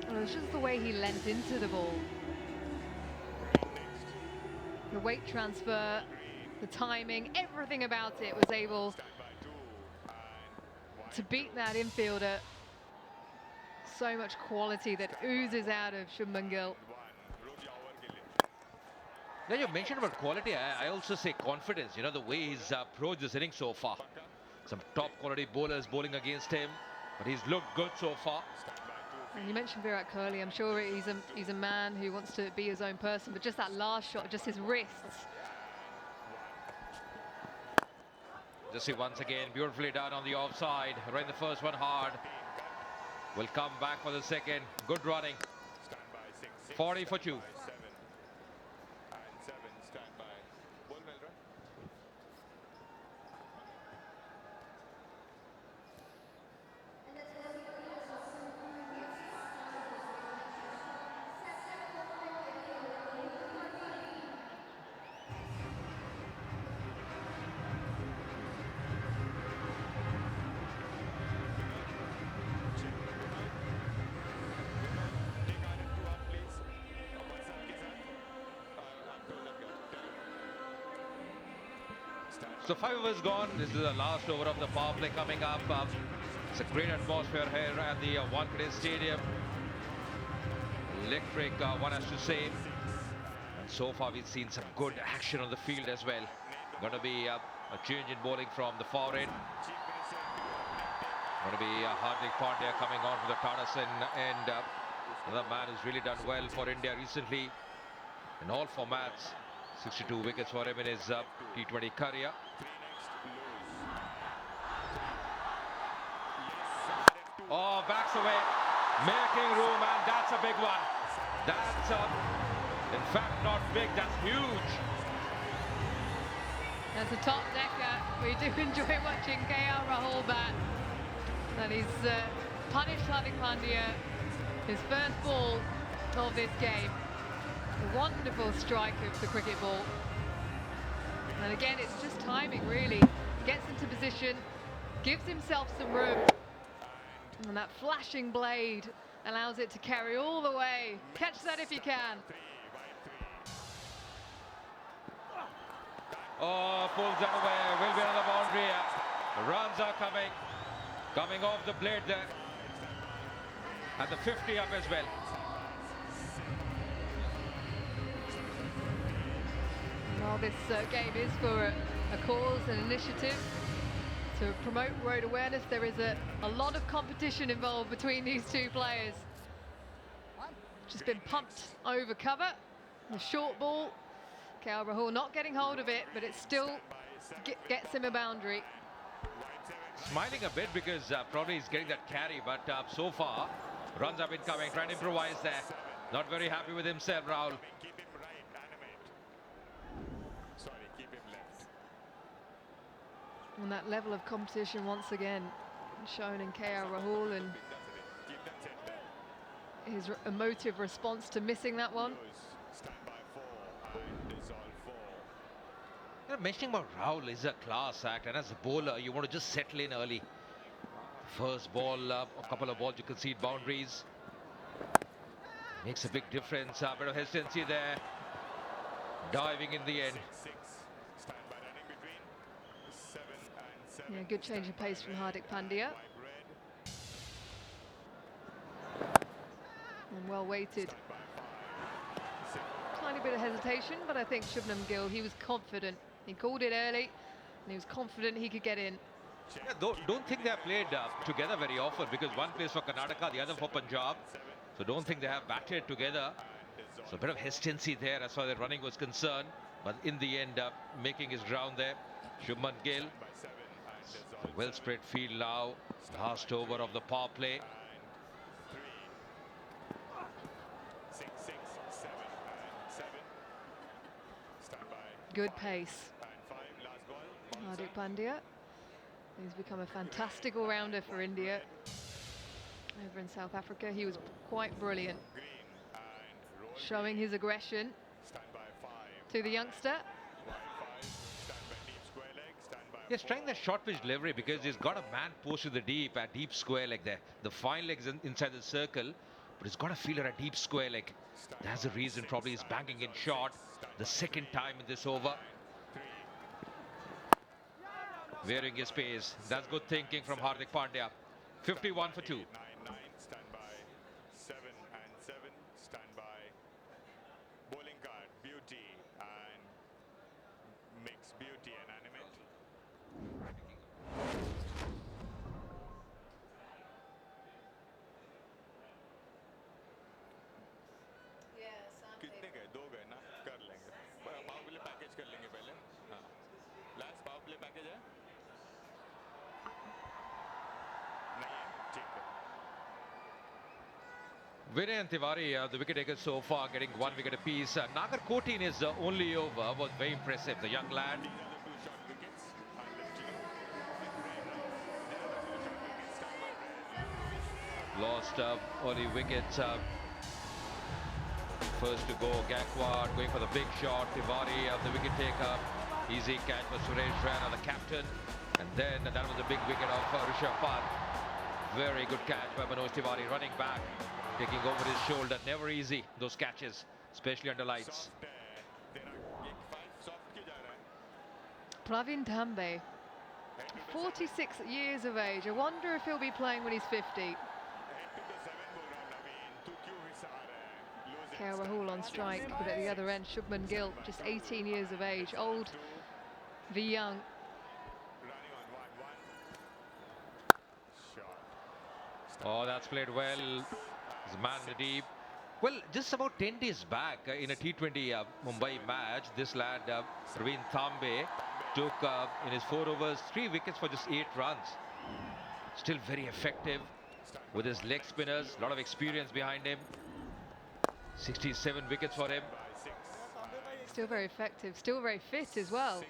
Well, it's just the way he leant into the ball. The weight transfer, the timing, everything about it was able to beat that infielder. So much quality that oozes out of Shubman Gill. Now you mentioned about quality, I also say confidence. You know, the way he's approached this inning so far. Some top quality bowlers bowling against him, but he's looked good so far. And you mentioned Virat Kohli. I'm sure he's a man who wants to be his own person, but just that last shot, just his wrists. Just see once again, beautifully done on the offside. Ran the first one hard. Will come back for the second. Good running. 40 for 2. So 5 overs gone. This is the last over of the power play coming up. It's a great atmosphere here at the Wankhede Stadium. Electric, one has to say. And so far we've seen some good action on the field as well. Going to be a change in bowling from the far end. Going to be Hardik Pandya coming on for the Tata and another man who's really done well for India recently in all formats. 62 wickets for him in his T20 career. Oh, backs away, making room, and that's a big one. That's, in fact, not big, that's huge. That's a top decker. We do enjoy watching KL Rahul bat. And he's punished Hardik Pandya, his first ball of this game. A wonderful strike of the cricket ball. And again, it's just timing, really. Gets into position, gives himself some room. And that flashing blade allows it to carry all the way. Catch that if you can. Oh, pulls that away. Will be another boundary. The runs are coming off the blade there. And the 50 up as well. Well, this game is for a cause, an initiative to promote road awareness. There is a lot of competition involved between these two players. Just been pumped over cover. The short ball. Rahul not getting hold of it, but it still gets him a boundary. Smiling a bit because probably he's getting that carry, but so far runs have been coming, trying to improvise there. Not very happy with himself, Rahul. Keep him right, animate. Sorry, keep him left. And that level of competition once again shown in Rahul and his emotive response to missing that one. Stand by 4 and dissolve 4. You know, mentioning about Rahul is a class act, and as a bowler, you want to just settle in early. First ball, a couple of balls, you concede boundaries. Makes a big difference. A bit of hesitancy there. Diving in the end. 6. Stand by running between 7 and 7. Yeah, good change of pace from Hardik Pandya. And well weighted. Tiny bit of hesitation, but I think Shubman Gill, he was confident. He called it early, and he was confident he could get in. Yeah, don't think they have played together very often, because one plays for Karnataka, the other for Punjab. So don't think they have batted together. So a bit of hesitancy there as far as the running was concerned. But in the end, making his ground there. Shubman Gill. Well spread field now. Last over of the power play. 6, 6, 7 and 7. Stand by. Good pace. And 5, last ball. Hardik Pandya. He's become a fantastic all-rounder for India. Over in South Africa, he was quite brilliant. Green and roll. Showing his aggression Stand by 5. to the youngster. Wide 5. Stand by deep square leg. Stand by He's 4. trying the short pitch delivery because he's got a man post to the deep at deep square leg there. The fine leg's inside the circle, but he's got a feeler at deep square leg. That's the reason probably he's banking in short the second time in this over. Wearing his pace. That's good thinking from Hardik Pandya. 51 for 2. 9, 9. Stand by 7 and 7. Stand by. Bowling card. Beauty and mix beauty and animate. कितने गए 2 गए ना कर लेंगे power play package कर लेंगे पहले हाँ लास्ट पावर प्ले पैकेज है नहीं है ठीक है Vinay and Tiwary, the wicket takers so far, getting 1 wicket apiece. Nagar 14 is only over. Was very impressive. The young lad. these are the 2 short wickets and Lost early wickets. First to go, Gaikwad going for the big shot. Tiwary, the wicket taker. Easy catch for Suresh, Raina, the captain. And then that was a big wicket of Rishabh Pant. Very good catch by Manoj Tiwary, running back, taking over his shoulder. Never easy, those catches, especially under lights. Pravin Tambe, 46 years of age. I wonder if he'll be playing when he's 50. Rahul on strike, but at the other end, Shubman Gill, just 18 years of age, old v young. Oh, that's played well. He's man in the deep. Well, just about 10 days back in a T20 Mumbai match, this lad, Pravin Tambe, took in his 4 overs 3 wickets for just 8 runs. Still very effective with his leg spinners, a lot of experience behind him. 67 wickets for him. Still very effective, still very fit as well.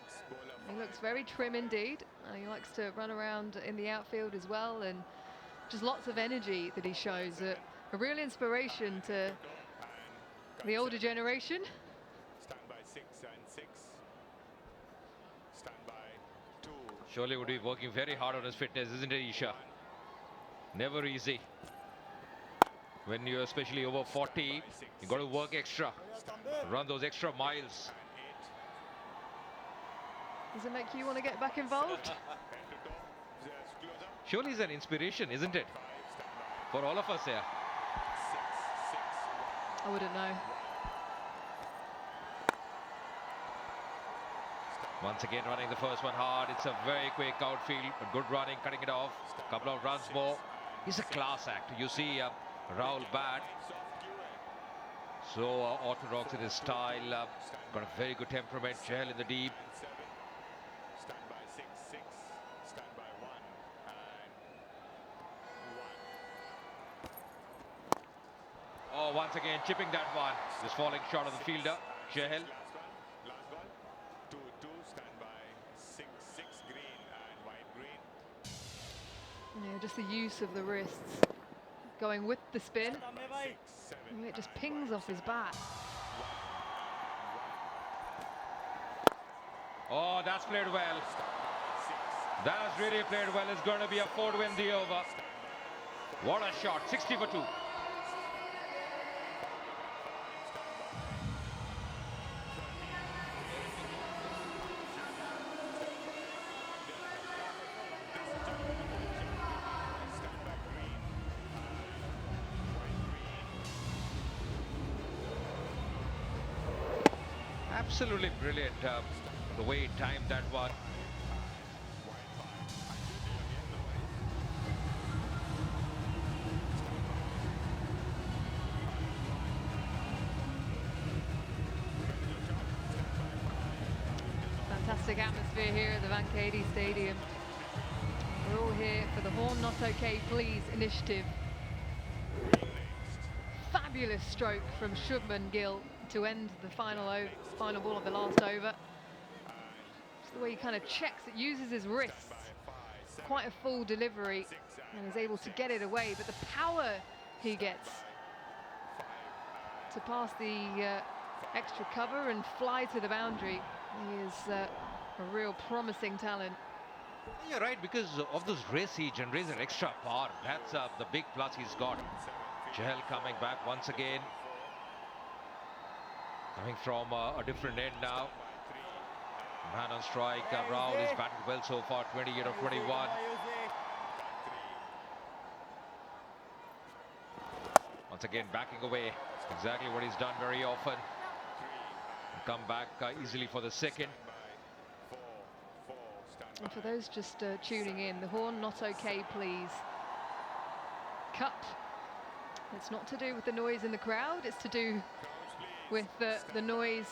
He looks very trim indeed. He likes to run around in the outfield as well, and just lots of energy that he shows. A real inspiration to the older generation. Stand by 6 and 6. Stand by 2. Surely would be working very hard on his fitness, isn't it, Isha? Never easy. When you're especially over 40, you got to work extra, run those extra miles. Does it make you want to get back involved? Surely he's an inspiration, isn't it? For all of us here. I wouldn't know. Once again running the first one hard. It's a very quick outfield, but good running, cutting it off. A couple of runs more. He's a class act. You see Rahul bat. So orthodox in his style. Got a very good temperament. Chahal in the deep. Oh, once again chipping that one. This falling shot of the fielder, Chahal. Yeah, just the use of the wrists. Going with the spin. It just pings off his bat. Oh, that's played well. That has really played well. It's going to be a 4 to win the over. What a shot. 60 for 2. Absolutely brilliant the way he timed that one. Fantastic atmosphere here at the Wankhede Stadium. We're all here for the Horn Not OK Please initiative. Fabulous stroke from Shubman Gill to end the final ball of the last over. Just the way he kind of checks it, uses his wrists. Quite a full delivery and is able to get it away, but the power he gets to pass the extra cover and fly to the boundary. He is a real promising talent. You're right, because of this race he generates an extra power. That's the big plus he's got. Chahal coming back once again. Coming from a different end now. Man on strike. Rahul is batted well so far, 28 of 21. Once again backing away. Exactly what he's done very often. Come back easily for the second. And for those just tuning in, the Horn Not OK Please Cup. It's not to do with the noise in the crowd, it's to do with the noise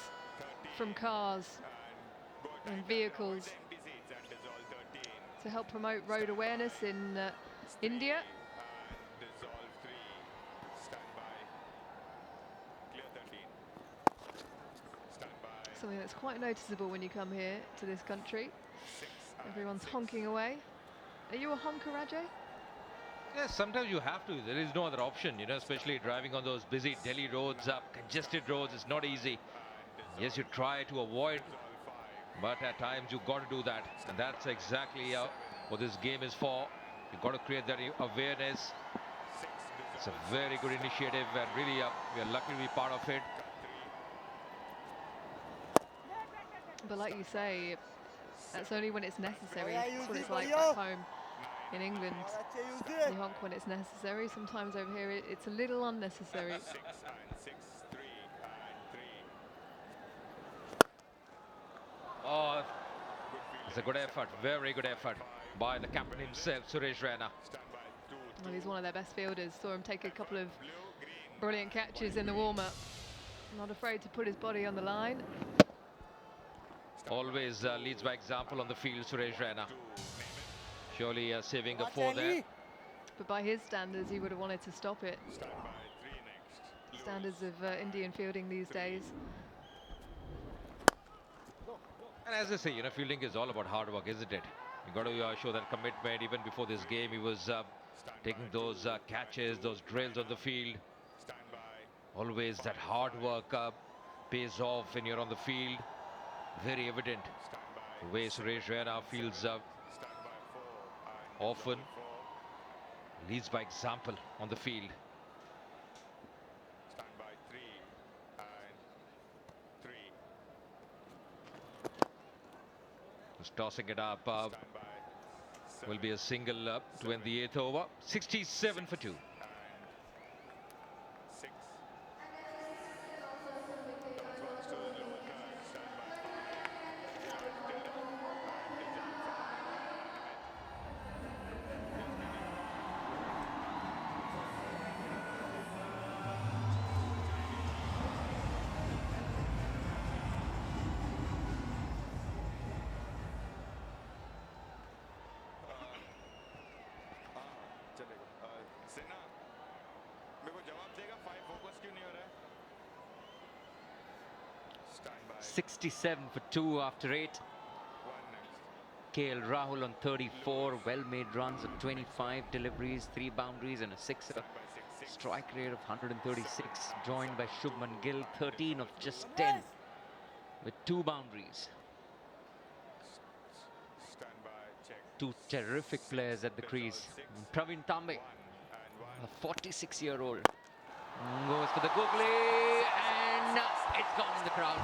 from cars and vehicles to help promote road awareness in India. Something that's quite noticeable when you come here to this country. Everyone's honking away. Are you a honker, Rajay? Yes, sometimes you have to. There is no other option, you know, especially driving on those busy Delhi roads, congested roads. It's not easy. Yes, you try to avoid, but at times you've got to do that. And that's exactly what this game is for. You've got to create that awareness. It's a very good initiative, and really we are lucky to be part of it. But like you say, that's only when it's necessary. That's what it's like back home in England. You honk when it's necessary. Sometimes over here it's a little unnecessary. Oh, it's a good effort, very good effort by the captain himself, Suresh Raina. Well, he's one of their best fielders. Saw him take a couple of brilliant catches in the warm-up. Not afraid to put his body on the line. Always leads by example on the field, Suresh Raina. Surely saving a 4 there. But by his standards, he would have wanted to stop it. Standards of Indian fielding these days. And as I say, you know, fielding is all about hard work, isn't it? You've got to show that commitment. Even before this game, he was taking those catches, those drills on the field. Always that hard work pays off when you're on the field. Very evident the way Suresh Raina feels often. Leads by example on the field. Just tossing it up. Will be a single to end the 8th over. 67 for 2. Sinha मेरे को जवाब देगा 5 focus क्यों नहीं हो रहा है 67 for 2 after 8. KL Rahul on 34 well-made runs of 25 deliveries, 3 boundaries and a sixer. Strike rate of 136, joined by Shubman Gill, 13 of just 10 with 2 boundaries. Two terrific players at the crease. Praveen Tambe, a 46-year-old, goes for the googly and it's gone in the crowd.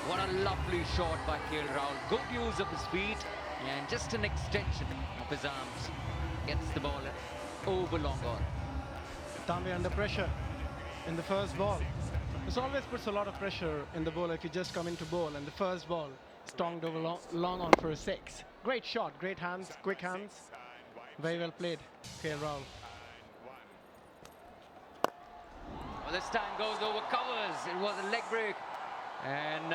What a lovely shot by KL Rahul. Good use of his feet and just an extension of his arms. Gets the ball over long on. Tambe under pressure in the first ball. This always puts a lot of pressure in the bowler if you just come into bowl, and the first ball stonged over long on for a 6. Great shot, great hands, quick hands. Very well played, KL Rahul. Well, this time goes over covers. It was a leg break. And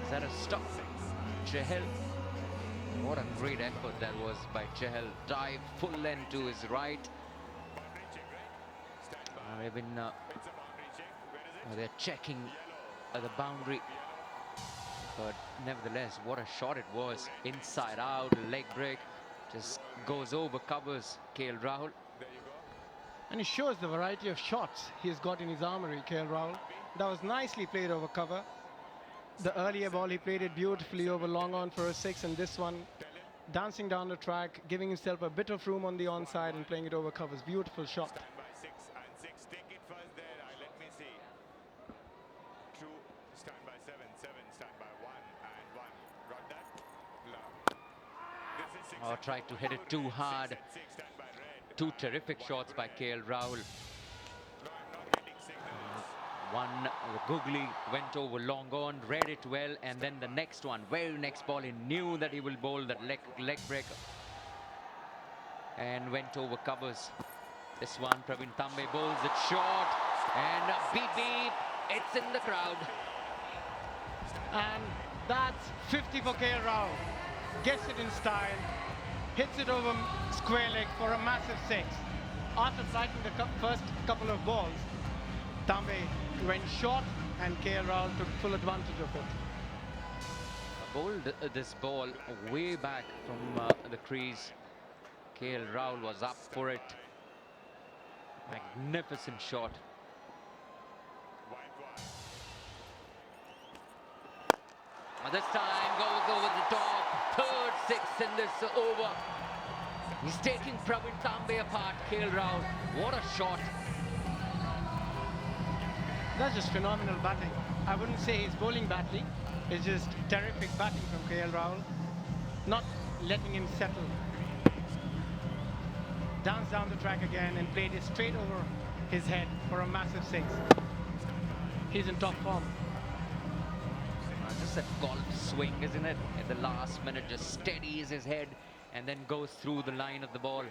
is that a stop? Chahal. What a great effort that was by Chahal. Dive full length to his right. They've been they're checking the boundary, but nevertheless, what a shot it was. Inside out, leg break, just goes over covers KL Rahul. And he shows the variety of shots he's got in his armory, KL Rahul. That was nicely played over cover. The earlier ball, he played it beautifully over long on for a 6, and this one, dancing down the track, giving himself a bit of room on the onside and playing it over covers. Beautiful shot. Oh, tried to hit it too hard. 2 terrific shots by KL Rahul. One, the googly went over long on, read it well, and then the next one, very next ball, he knew that he will bowl that leg breaker and went over covers. This one, Praveen Tambe bowls it short, and beep beep, it's in the crowd. And that's 50 for KL Rahul. Gets it in style, hits it over square leg for a massive 6. After flighting the first couple of balls, Tambe went short and KL Rahul took full advantage of it. Bowled this ball way back from the crease. KL Rahul was up for it. Magnificent shot. This time goes over the top. 3rd 6 in this over. He's taking Praveen Tambe apart. KL Rahul, what a shot. That's just phenomenal batting. I wouldn't say he's bowling badly. It's just terrific batting from KL Rahul. Not letting him settle. Danced down the track again and played it straight over his head for a massive 6. He's in top form. Just a golf swing, isn't it? At the last minute, just steadies his head and then goes through the line of the ball.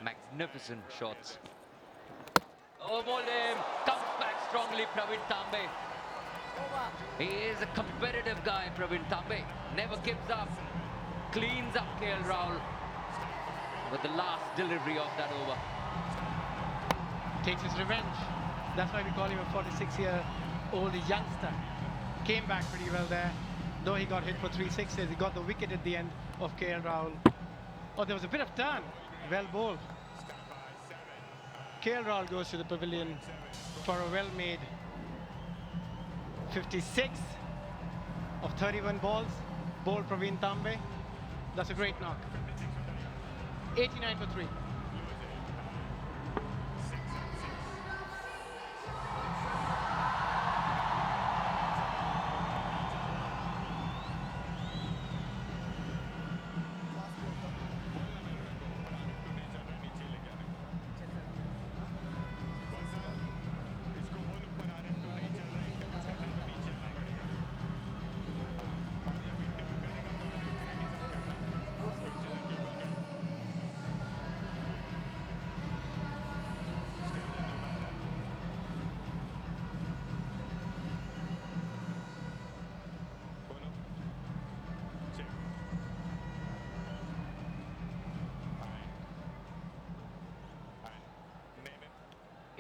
Magnificent shots. Oh, bowled him. Comes back strongly, Praveen Tambe. He is a competitive guy, Praveen Tambe. Never gives up. Cleans up KL Rahul with the last delivery of that over. Takes his revenge. That's why we call him a 46-year-old youngster. Came back pretty well there. Though he got hit for 3 sixes, he got the wicket at the end of KL Rahul. Oh, there was a bit of turn. Well bowled. KL Rahul goes to the pavilion for a well-made 56 of 31 balls. Bowled Praveen Tambe. That's a great knock. 89 for 3.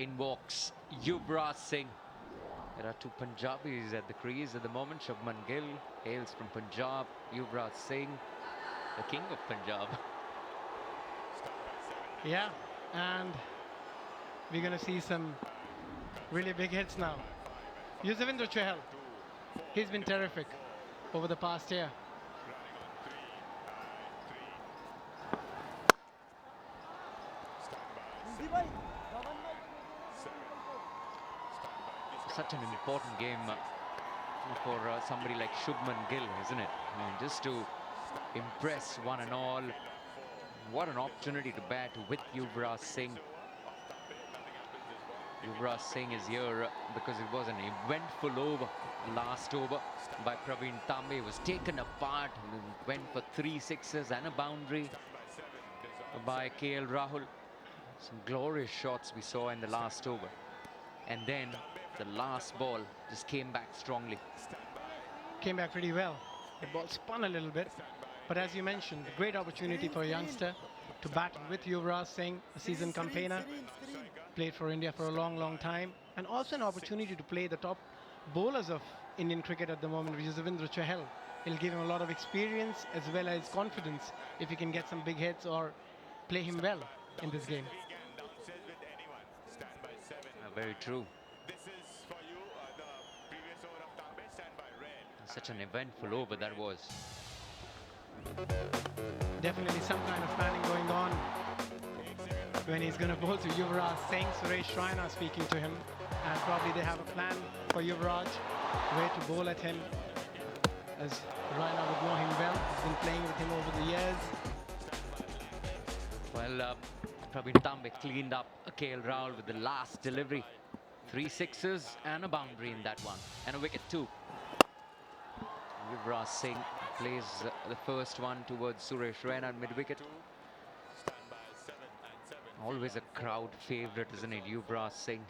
in walks Yuvraj Singh. There are two Punjabis at the crease at the moment. Shubman Gill hails from Punjab. Yuvraj Singh, the king of Punjab. Yeah, and we're going to see some really big hits now. Yuzvendra Chahal, he's been terrific over the past year. Such an important game for somebody like Shubman Gill, isn't it? I mean, just to impress one and all. What an opportunity to bat with Yuvraj Singh. Yuvraj Singh is here because it was an eventful over, last over by Praveen Tambe. It was taken apart and went for 3 sixes and a boundary by KL Rahul. Some glorious shots we saw in the last over. And then the last ball just came back strongly. Came back pretty well. The ball spun a little bit. But as you mentioned, a great opportunity for a youngster to battle with Yuvraj Singh, a seasoned campaigner. Played for India for a long, long time. And also an opportunity to play the top bowlers of Indian cricket at the moment, which is Yuzvendra Chahal. It'll give him a lot of experience as well as confidence if he can get some big hits or play him well in this game. Very true. Such an eventful over that was. Definitely some kind of planning going on when he's going to bowl to Yuvraj Singh. Suresh, Raina speaking to him, and probably they have a plan for Yuvraj, where to bowl at him, as Raina would know him well. He's been playing with him over the years. Well, Praveen Tambe cleaned up KL Rahul with the last delivery. 3 sixes and a boundary in that one, and a wicket too. Yuvraj Singh plays the first one towards Suresh Raina at mid-wicket. Always a crowd favourite, isn't it, Yuvraj Singh?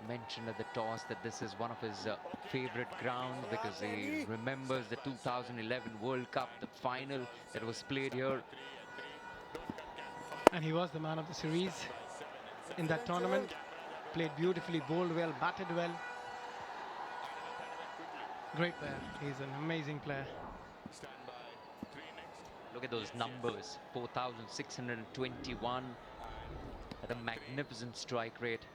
Mentioned at the toss that this is one of his favourite grounds because he remembers the 2011 World Cup, the final that was played here. And he was the man of the series in that tournament. Played beautifully, bowled well, batted well. Great player. He's an amazing player. Look at those numbers. 4,621 at a magnificent strike rate.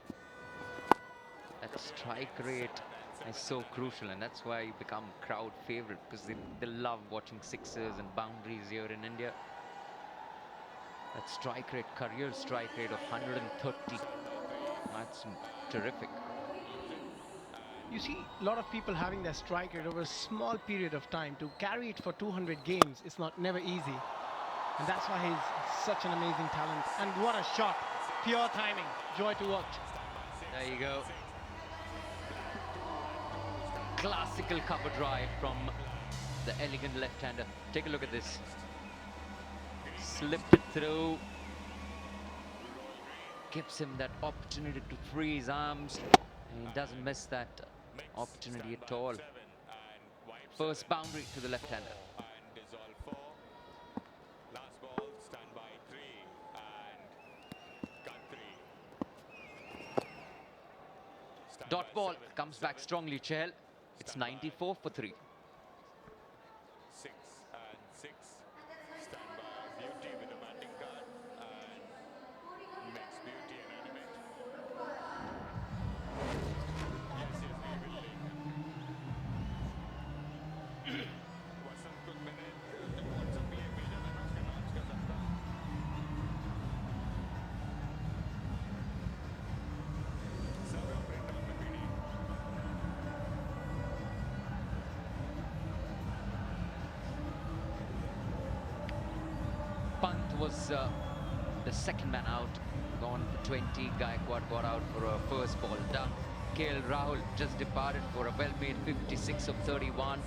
That strike rate is so crucial, and that's why you become crowd favourite, because they love watching sixes and boundaries here in India. That strike rate, career strike rate of 130. That's terrific. You see a lot of people having their strike rate over a small period of time. To carry it for 200 games is never easy. And that's why he's such an amazing talent. And what a shot. Pure timing. Joy to watch. There you go. Classical cover drive from the elegant left-hander. Take a look at this. Slipped it through. Gives him that opportunity to free his arms. And he doesn't miss that opportunity at all. First boundary to the left-hander. Dot ball comes back strongly, Chahal. It's 94 for 3. 6 and 6. Stand by. Beauty with a batting card and makes beauty an animate. Yes, we will leave. Vasant कुछ मैंने WhatsApp पे एक भेजा था ना, उसका नाम क्या था? Serve print on the PD. Pant was the second man out, gone for 20. Gaikwad got out for a first ball done. KL Rahul just departed for a well-made 56 of 31.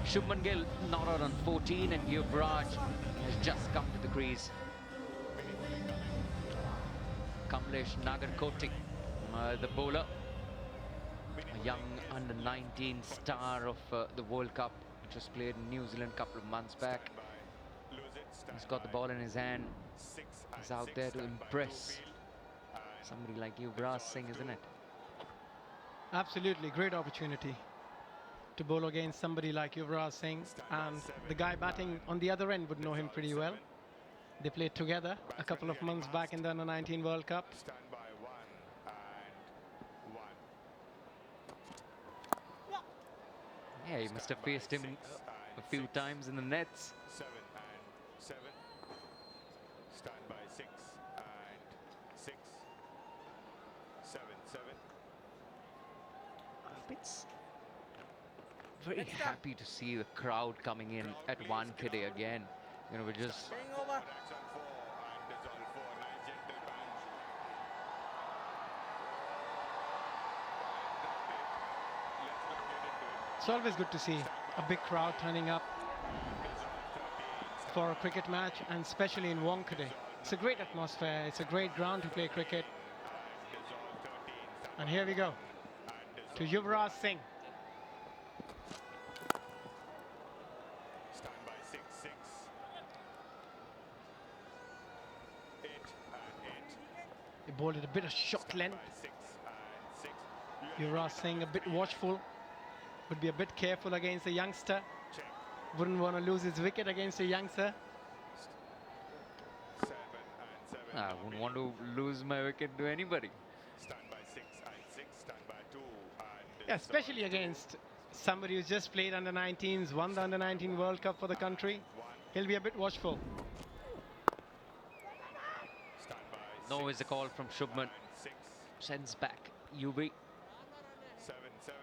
Shubman Gill not out on 14, and Yuvraj has just come to the crease. Kamlesh Nagarkoti, the bowler, a young under-19 star of the World Cup, which was played in New Zealand a couple of months back. He's got the ball in his hand. He's out there to impress somebody like Yuvraj Singh, isn't it? Absolutely, great opportunity to bowl against somebody like Yuvraj Singh, and the guy batting on the other end would know him pretty well. They played together a couple of months back in the Under-19 World Cup. Stand by 1 and 1. Yeah, he must have faced him a few times in the nets. 7 and 7. Stand by 6 and 6. 7 7. It's very happy to see the crowd coming in at Wankhede again. You know, we're just It's always good to see a big crowd turning up for a cricket match, and especially in Wankhede. It's a great atmosphere. It's a great ground to play cricket. And here we go to Yuvraj Singh. Stand by 6 6. 8 and 8. He bowled at a bit of short length. 6 and 6. Yuvraj Singh a bit watchful. Would be a bit careful against a youngster. Check. Wouldn't want to lose his wicket against a youngster. 7 and 7. I wouldn't want to lose my wicket to anybody. Stand by 6 and 6. Stand by 2 and Yeah, especially against somebody who's just played under 19s, won the under 19 World Cup for the country. He'll be a bit watchful. stand by No is a call from Shubman. 6 Sends back UV. 7 7.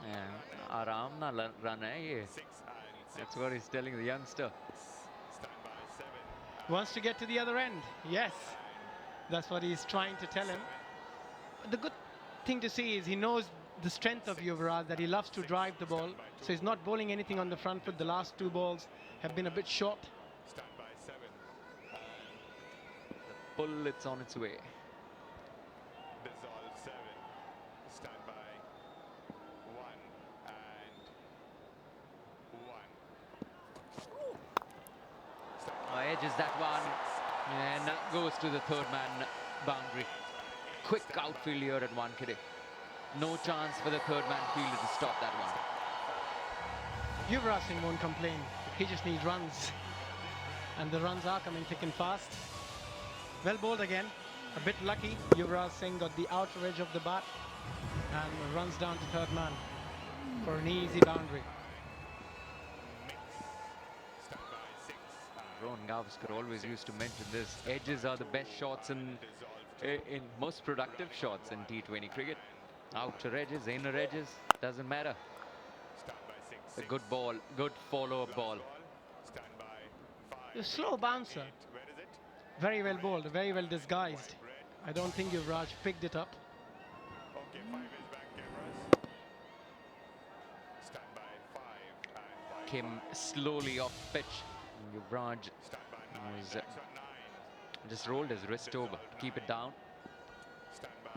Yeah, Aram na run hai ye. 6 and 6. That's what he's telling the youngster. Stand by 7. Wants to get to the other end. Yes, that's what he's trying to tell him. The good thing to see is he knows the strength of Yuvraj, that he loves to drive the ball. So he's not bowling anything on the front foot. The last 2 balls have been a bit short. Stand by 7. The pull, it's on its way. Dissolve 7. Stand by 1 and 1. Edges that one and goes to the third man boundary. Quick outfield here at Wankhede. No chance for the third man fielder to stop that one. Yuvraj Singh won't complain. He just needs runs. And the runs are coming thick and fast. Well bowled again. A bit lucky. Yuvraj Singh got the outer edge of the bat and runs down to third man for an easy boundary. Stand by 6. Ron Gavaskar always used to mention this. Edges are the best shots in most productive shots in T20 cricket. Outer edges, inner edges, doesn't matter. Stand by 6. A good ball, good follow-up ball. Stand by 5. A slow bouncer. Where is it? Very well bowled, very well disguised. I don't think Yuvraj picked it up. Okay, 5 is back cameras. Stand by 5 and 5. Came slowly off pitch. Yuvraj Stand by 9. was, That's on 9. just rolled his wrist over to keep it down. Stand by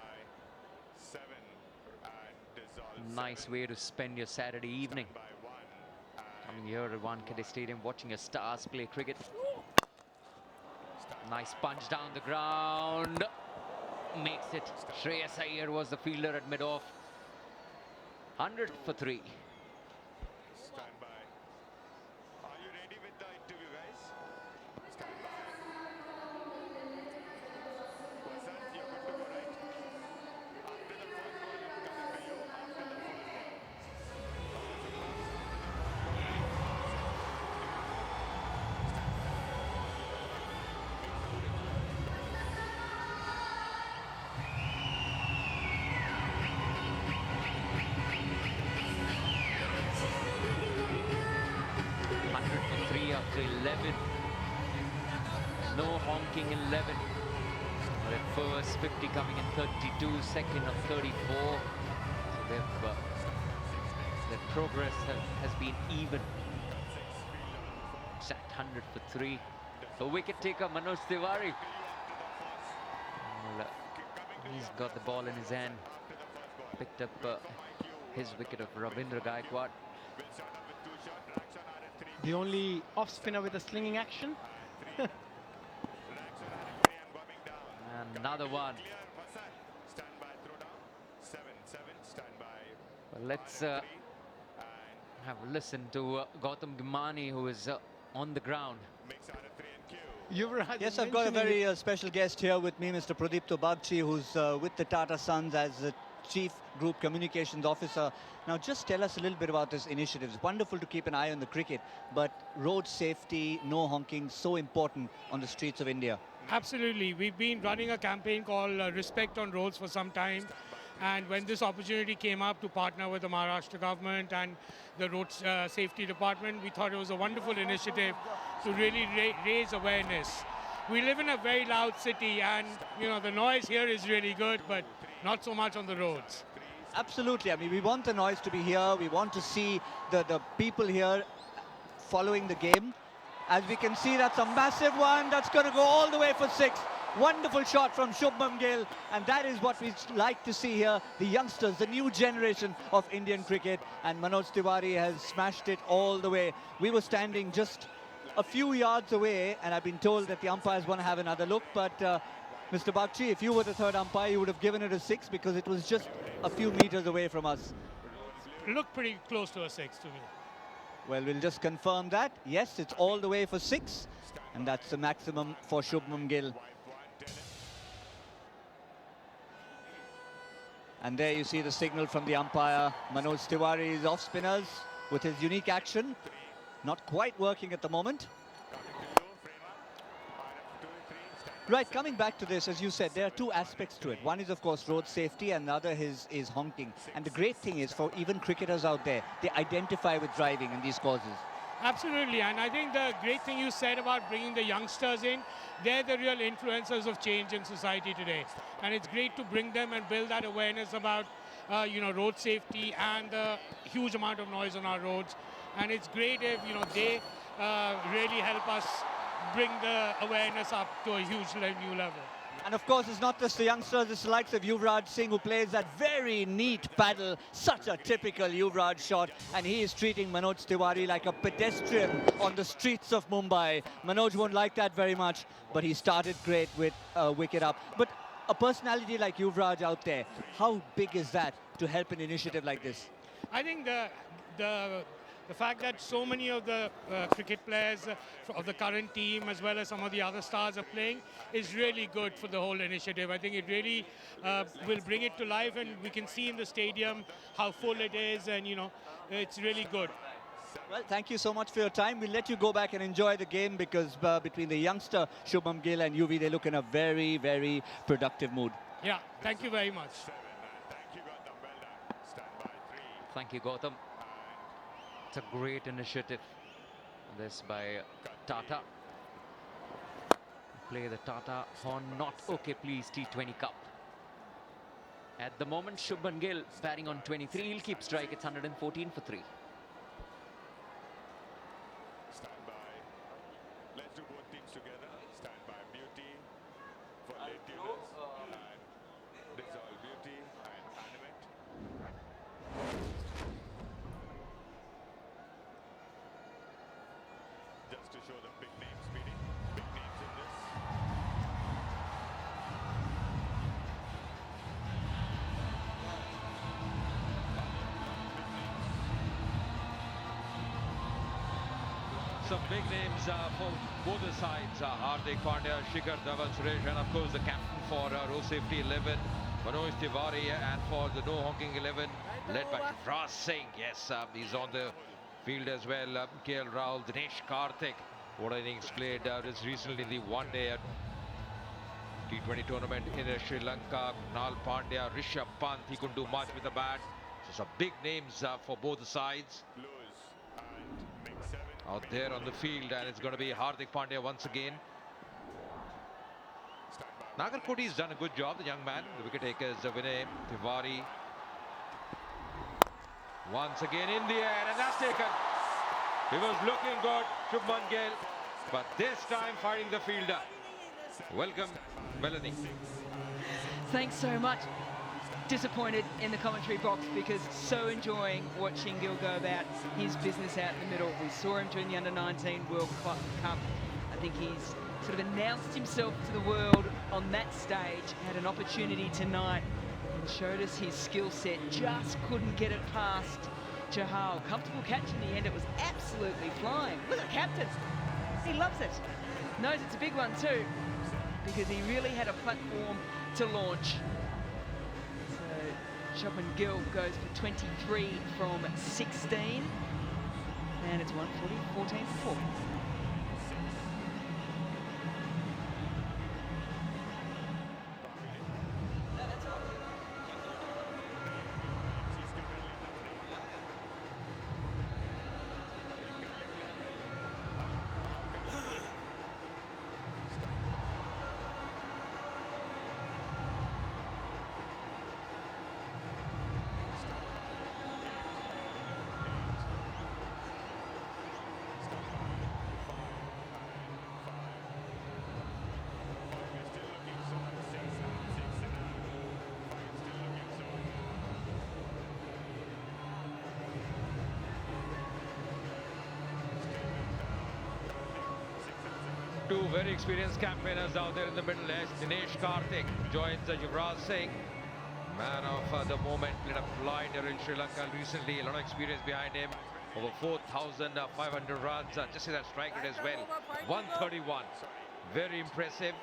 7 and dissolve. Nice way to spend your Saturday evening. By 1 and Coming here at Wankhede Stadium, watching your stars play cricket. Nice punch down the ground. Makes it. Shreyas Iyer was the fielder at mid-off. 100 for 3. stand by. Are you ready with the interview, guys? Stand by. Vasant, you're good to go, right? After the first ball, I'm coming to you. After the first ball. For 3 after 11. No honking 11. Their first 50 coming in 32, second of 34. So their progress has been even. Exact 100 for 3. The wicket taker Manoj Tiwary. Well, he's got the ball in his hand. Picked up his wicket of Ravi Gaikwad. The only off spinner with a slinging action. And another one. Well, let's have a listen to Gautam Gimani, who is on the ground. Yuvraj Yes, I've got a very special guest here with me, Mr. Pradipto Bagchi, who's with the Tata Sons as the Chief Group Communications Officer. Now, just tell us a little bit about this initiative. It's wonderful to keep an eye on the cricket, but road safety, no honking, so important on the streets of India. Absolutely. We've been running a campaign called Respect on Roads for some time. And when this opportunity came up to partner with the Maharashtra government and the road safety department, we thought it was a wonderful initiative to really raise awareness. We live in a very loud city, and you know the noise here is really good, but not so much on the roads. Absolutely. I mean, we want the noise to be here. We want to see the people here following the game. As we can see, that's a massive one. That's going to go all the way for 6. Wonderful shot from Shubman Gill, and that is what we like to see here. The youngsters, the new generation of Indian cricket, and Manoj Tiwary has smashed it all the way. We were standing just a few yards away, and I've been told that the umpires want to have another look, but Mr. Bagchi, if you were the third umpire, you would have given it a 6 because it was just a few meters away from us. Looked pretty close to a 6 to me. Well, we'll just confirm that. Yes, it's all the way for 6, and that's the maximum for Shubman Gill. And there you see the signal from the umpire. Manoj Tiwary is off spinners with his unique action. Not quite working at the moment. Right, coming back to this, as you said, there are two aspects to it. One is, of course, road safety, and the other is honking. And the great thing is, for even cricketers out there, they identify with driving in these causes. Absolutely, and I think the great thing you said about bringing the youngsters in, they're the real influencers of change in society today. And it's great to bring them and build that awareness about, road safety and the huge amount of noise on our roads. And it's great if, they really help us bring the awareness up to a huge new level. And of course, it's not just the youngsters, it's the likes of Yuvraj Singh, who plays that very neat paddle. Such a typical Yuvraj shot. And he is treating Manoj Tiwary like a pedestrian on the streets of Mumbai. Manoj won't like that very much, but he started great with wicket up. But a personality like Yuvraj out there, how big is that to help an initiative like this? I think the fact that so many of the cricket players of the current team, as well as some of the other stars, are playing is really good for the whole initiative. I think it really will bring it to life, and we can see in the stadium how full it is, and it's really good. Well, thank you so much for your time. We'll let you go back and enjoy the game, because between the youngster Shubman Gill and UV, they look in a very, very productive mood. Yeah, thank you very much. Thank you, Gautam. It's a great initiative, this by Tata. Play the Tata Horn Not Okay Please T20 Cup. At the moment, Shubman Gill batting on 23. He'll keep strike. It's 114 for 3. Stand by. Let's do both teams together. Stand by. Beauty for late tuners. And dissolve beauty and animate. Just to show the big names speeding. Big names in this. Some big names for both the sides. Hardik, Pandya, Shikhar, Dhawan, Suresh, and of course the captain for Road Safety 11, Manoj Tiwary, and for the No Honking 11, led by Yuvraj Singh. Yes, he's on the field as well. KL Rahul, Dinesh, Karthik. What innings played just recently in the one-day T20 tournament in Sri Lanka. Krunal Pandya, Rishabh Pant, he couldn't do much with the bat. So some big names for both the sides out there on the field, and it's going to be Hardik Pandya once again. Nagarkoti's done a good job, the young man. The wicket takers, Vinay, Tiwary. Once again in the air, and that's taken. He was looking good, Shubman Gill, but this time fighting the fielder. Welcome, Melanie. Thanks so much. Disappointed in the commentary box, because so enjoying watching Gill go about his business out in the middle. We saw him during the Under-19 World Cup. I think he's sort of announced himself to the world on that stage. Had an opportunity tonight and showed us his skill set. Just couldn't get it past Chahal. Comfortable catch in the end. It was absolutely flying. Look at the captain. He loves it. Knows it's a big one too, because he really had a platform to launch. So Shubman Gill goes for 23 from 16. And it's 140, 14 for 4. Two very experienced campaigners out there in the middle edge. Dinesh Karthik joins Yuvraj Singh, man of the moment, played a blinder in Sri Lanka recently. A lot of experience behind him. Over 4,500 runs. Just see that strike rate as well. 131. Very impressive.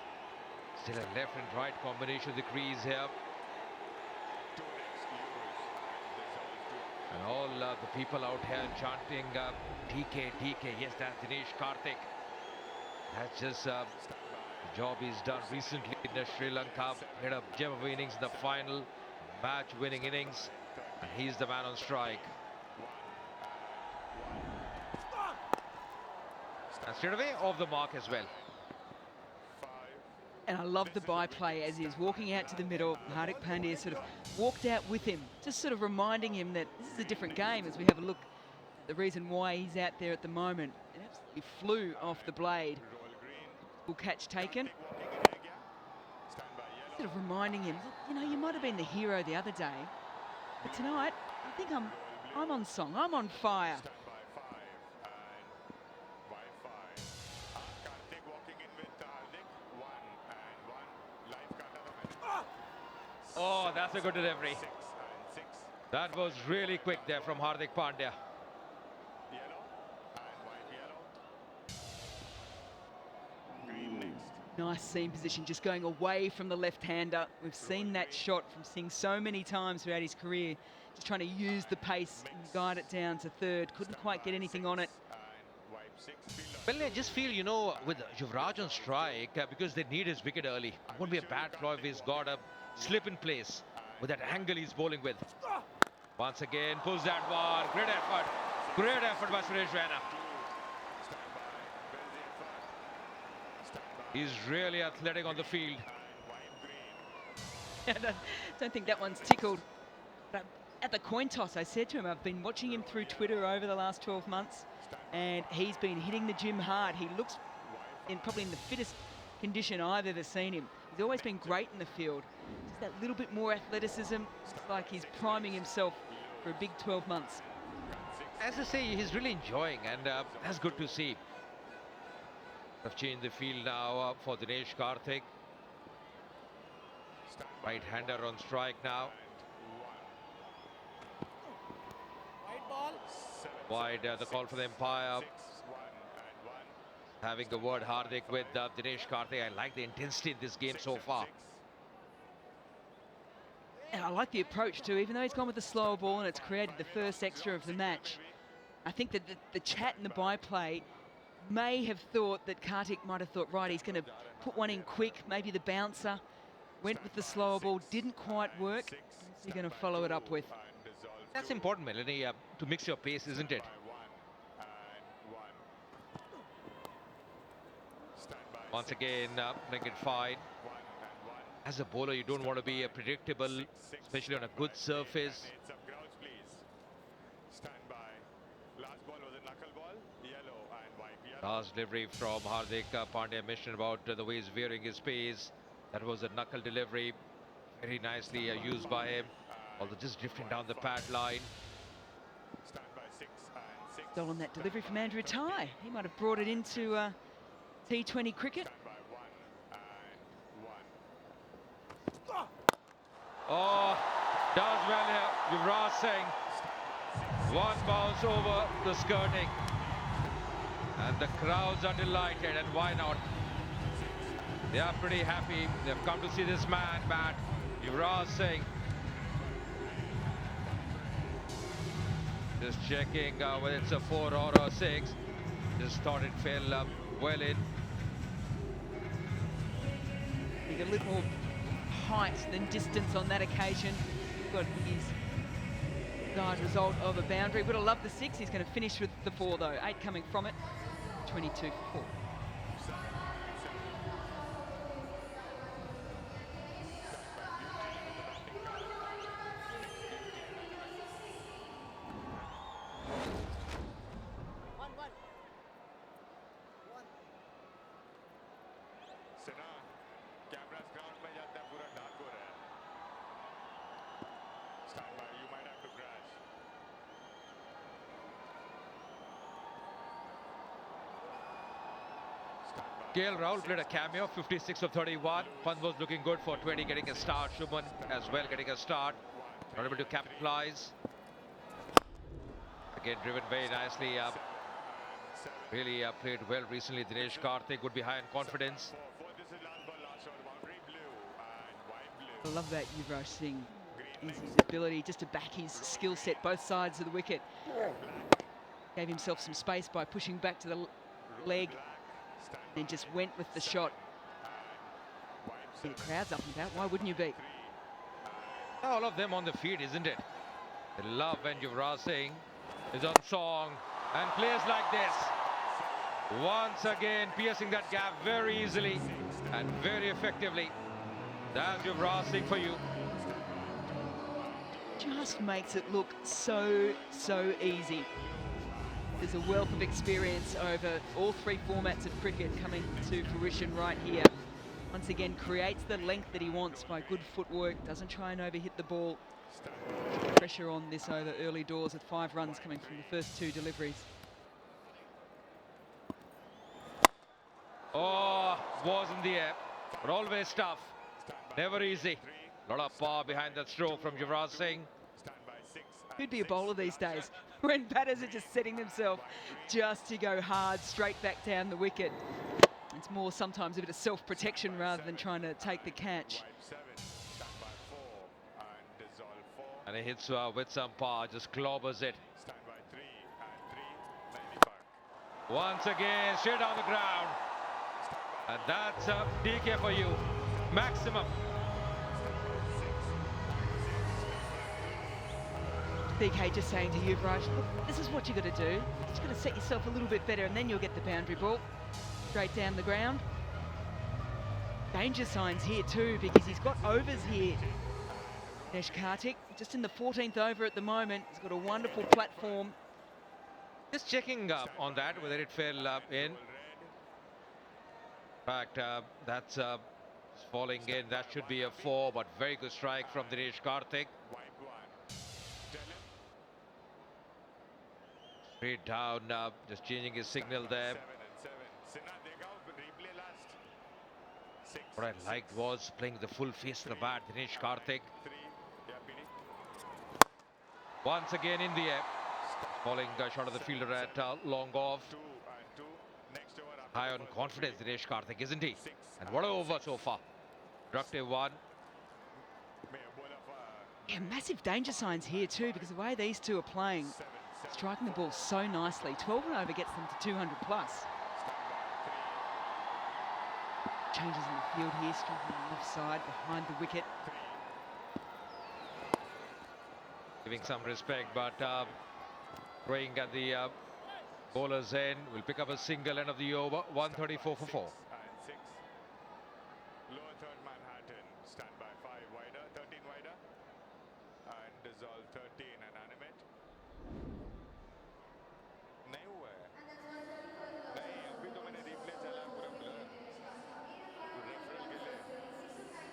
Still a left and right combination of the crease here. And all the people out here chanting DK, DK. Yes, that's Dinesh Karthik. That's just the job he's done recently in Sri Lanka. Played a gem of innings in the final, match-winning innings. And he's the man on strike. And straight away off the mark as well. And I love the byplay as he's walking out to the middle. Hardik Pandya sort of walked out with him, just sort of reminding him that this is a different game as we have a look at the reason why he's out there at the moment. It absolutely flew off the blade. Will catch taken. Sort of reminding him, you know, you might have been the hero the other day, but tonight I think I'm on song. I'm on fire. Oh, that's a good delivery. That was really quick there from Hardik Pandya. Nice seam position, just going away from the left-hander. We've seen that shot from Singh so many times throughout his career, just trying to use the pace and guide it down to third. Couldn't quite get anything on it. Well, I just feel, you know, with Yuvraj on strike, because they need his wicket early. It won't be a bad throw if he's got a slip in place with that angle he's bowling with. Once again, pulls that one. Great effort. Great effort by Suresh Raina. He's really athletic on the field. I don't think that one's tickled. But at the coin toss, I said to him, I've been watching him through Twitter over the last 12 months, and he's been hitting the gym hard. He looks probably in the fittest condition I've ever seen him. He's always been great in the field. Just that little bit more athleticism. It's like he's priming himself for a big 12 months. As I say, he's really enjoying, and that's good to see. Have changed the field now for Dinesh Karthik. Right-hander on strike now. Wide the call for the umpire. Having a word Hardik with Dinesh Karthik. I like the intensity in this game so far. And I like the approach too, even though he's gone with the slower ball and it's created the first extra of the match. I think that the chat and the byplay may have thought that Karthik might have thought, right, he's going to put one in quick, maybe the bouncer. Went with the slower ball, didn't quite work. What's he going to follow it up with? That's important, Melanie, to mix your pace, isn't it? Once again, make it fine. As a bowler, you don't want to be predictable, especially on a good surface. Last delivery from Hardik Pandya mentioned about the way he's veering his pace. That was a knuckle delivery, very nicely used by him, although just drifting down the pad line. Stolen that delivery from Andrew Ty. He might have brought it into T20 cricket. Oh, Does well here. Yuvraj Singh. One bounce over the skirting. And the crowds are delighted, and why not? They are pretty happy. They've come to see this man bat, Yuvraj Singh. Just checking whether it's a 4 or a 6. Just thought it fell well in. He got a little more height than distance on that occasion. Got his guide result of a boundary. Would have loved the 6. He's going to finish with the 4 though. 8 coming from it. 22 for 4. Gill Rahul played a cameo, 56 of 31. Pant was looking good for 20, getting a start. Shubman as well getting a start. Not able to capitalize. Again, driven very nicely. Really played well recently. Dinesh Karthik would be high in confidence. I love that Yuvraj Singh. His ability just to back his skill set both sides of the wicket. Gave himself some space by pushing back to the leg. Then just went with the shot. The crowd's up and about. Why wouldn't you be? All of them on the feed, isn't it? They love when Yuvraj Singh is on song and plays like this. Once again, piercing that gap very easily and very effectively. That's Yuvraj Singh for you. Just makes it look so easy. There's a wealth of experience over all 3 formats of cricket coming to fruition right here. Once again, creates the length that he wants by good footwork, doesn't try and overhit the ball. Pressure on this over early doors with 5 runs coming from the first 2 deliveries. Oh, was in the air, but always tough. Never easy. A lot of power behind that stroke from Yuvraj Singh. Who'd be a bowler these days when batters are just setting themselves just to go hard straight back down the wicket? It's more sometimes a bit of self-protection rather than trying to take the catch. And he hits with some power, just clobbers it. Once again, straight down the ground. And that's a DK for you. Maximum. BK just saying to Yuvraj, look, this is what you got to do. Just got to set yourself a little bit better and then you'll get the boundary ball. Straight down the ground. Danger signs here too because he's got overs here. Dinesh Karthik, just in the 14th over at the moment. He's got a wonderful platform. Just checking up on that, whether it fell in. In fact, that's falling in. That should be a 4, but very good strike from Dinesh Karthik. Straight down, just changing his signal there. What I liked was playing the full face of the bat, Dinesh Karthik. Once again in the air. Falling shot of the fielder at long off. High on confidence, Dinesh Karthik, isn't he? And what an over so far. Productive one. Yeah, massive danger signs here too because the way these two are playing, striking the ball so nicely. 12 and over gets them to 200 plus. Changes in the field here, striking the left side behind the wicket. Giving some respect, but throwing at the bowler's end. Will pick up a single end of the over. 134 for 4. Lower third Manhattan, stand by 5 wider, 13 wider, and dissolve 13 and animate. नहीं हुआ है, नहीं अभी तो मैंने replay चला पूरा blur. Referral के लिए,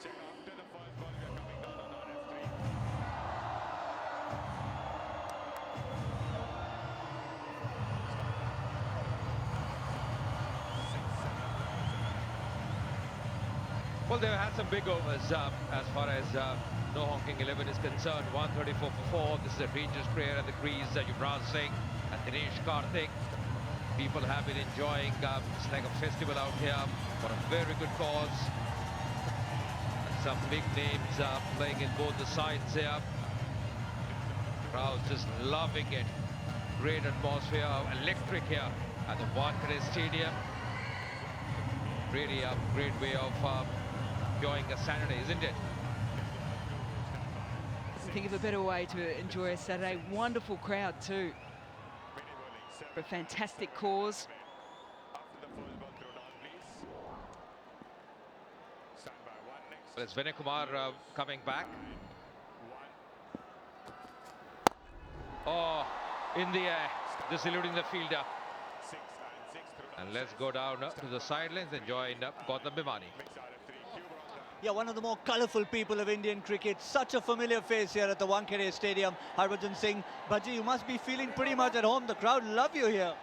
check after the first ball we are coming down on RF3. Well, they've had some big overs as far as no honking 11 is concerned. 134 for 4. This is a dangerous player at the crease. Yuvraj Singh and Dinesh, Karthik. People have been enjoying. It's like a festival out here for a very good cause. And some big names playing in both the sides here. Crowds just loving it. Great atmosphere, electric here at the Wankhede Stadium. Really a great way of enjoying a Saturday, isn't it? Think of a better way to enjoy a Saturday. Wonderful crowd too. For a fantastic cause. Well, it's Vinay Kumar coming back. Oh, in the air, just eluding the fielder. And let's go down to the sidelines and join Gautam Bhimani. Yeah, one of the more colourful people of Indian cricket. Such a familiar face here at the Wankhede Stadium. Harbhajan Singh, Bhaji, you must be feeling pretty much at home. The crowd love you here.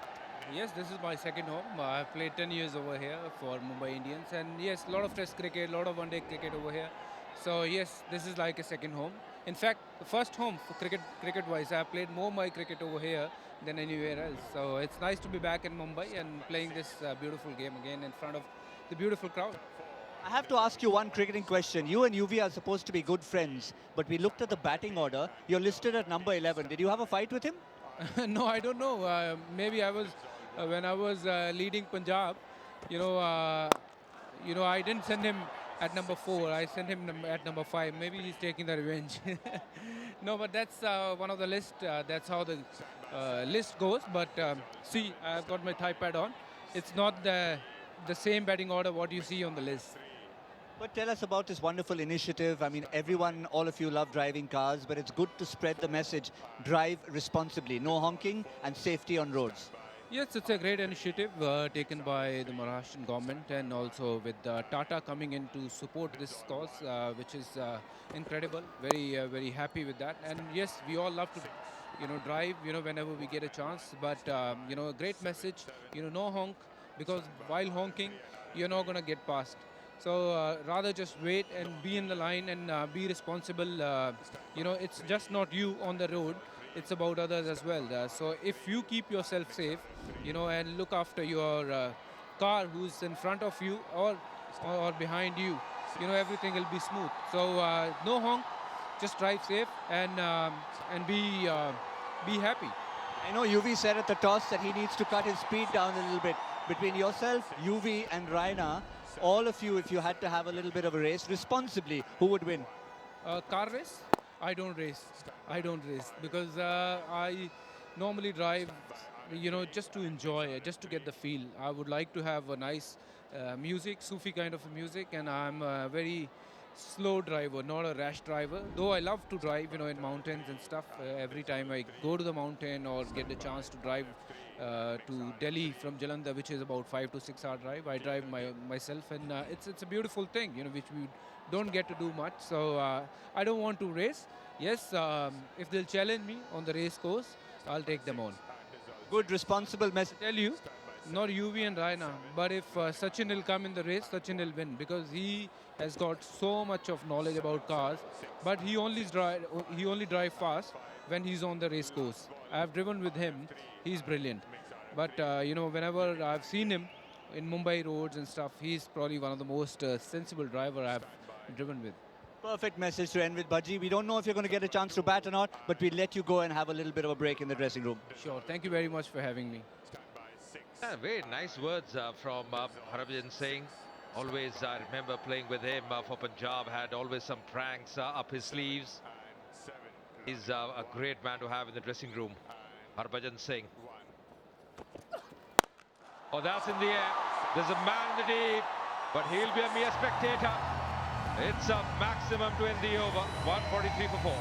Yes, this is my second home. I've played 10 years over here for Mumbai Indians. And yes, a lot of test cricket, a lot of one-day cricket over here. So yes, this is like a second home. In fact, the first home for cricket-wise, I've played more my cricket over here than anywhere else. So it's nice to be back in Mumbai and playing this beautiful game again in front of the beautiful crowd. I have to ask you one cricketing question. You and UV are supposed to be good friends, but we looked at the batting order. You're listed at number 11. Did you have a fight with him? No, I don't know. Maybe I was when I was leading Punjab. I didn't send him at number 4. I sent him at number 5. Maybe he's taking the revenge. No, but that's one of the list. That's how the list goes. But see, I've got my thigh pad on. It's not the same batting order what you see on the list. But tell us about this wonderful initiative. I mean, everyone, all of you love driving cars, but it's good to spread the message. Drive responsibly. No honking and safety on roads. Yes, it's a great initiative taken by the Maharashtrian government, and also with Tata coming in to support this cause, which is incredible. Very happy with that. And yes, we all love to, drive, whenever we get a chance. But, a great message, no honk, because while honking, you're not going to get past. So rather just wait and be in the line and be responsible. It's just not you on the road. It's about others as well. So if you keep yourself safe, and look after your car who's in front of you or behind you, everything will be smooth. So no honk, just drive safe and be happy. I know UV said at the toss that he needs to cut his speed down a little bit. Between yourself, UV and Raina, all of you, if you had to have a little bit of a race, responsibly, who would win? Car race? I don't race. Because I normally drive, just to enjoy, just to get the feel. I would like to have a nice music, Sufi kind of music, and I'm a very slow driver, not a rash driver. Though I love to drive, in mountains and stuff. Every time I go to the mountain or get the chance to drive to Delhi from Jalandhar, which is about 5 to 6 hour drive, I drive myself, and it's a beautiful thing, which we don't get to do much. So I don't want to race. Yes, if they'll challenge me on the race course, I'll take them on. Good, responsible message. Tell you, not UV and Raina, but if Sachin will come in the race, Sachin will win, because he has got so much of knowledge about cars, but he only drive fast when he's on the race course. I have driven with him. He's brilliant. But, whenever I've seen him in Mumbai roads and stuff, he's probably one of the most sensible driver I've driven with. Perfect message to end with, Bhaji. We don't know if you're going to get a chance to bat or not, but we'll let you go and have a little bit of a break in the dressing room. Sure. Thank you very much for having me. Very nice words from Harbhajan Singh. Always, I remember playing with him for Punjab, had always some pranks up his sleeves. He's a great man to have in the dressing room, Harbhajan Singh. Oh, that's in the air. There's a man in the deep, but he'll be a mere spectator. It's a maximum to end the over. 143 for 4.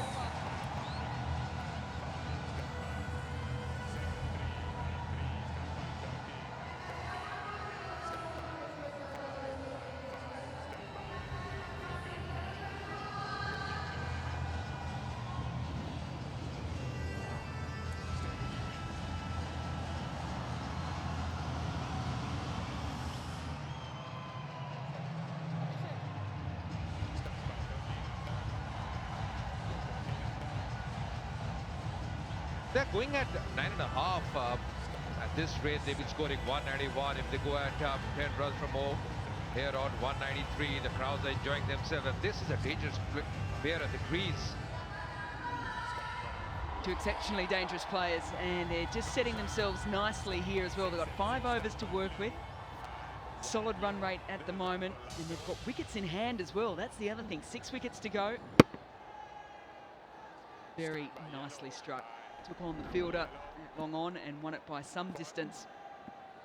They're going at 9.5. At this rate, they've been scoring 191. If they go at 10 runs from home, here on 193, the crowds are enjoying themselves. And this is a dangerous player at the crease. Two exceptionally dangerous players, and they're just setting themselves nicely here as well. They've got 5 overs to work with. Solid run rate at the moment, and they've got wickets in hand as well. That's the other thing. 6 wickets to go. Very nicely struck. Took on the fielder long on and won it by some distance.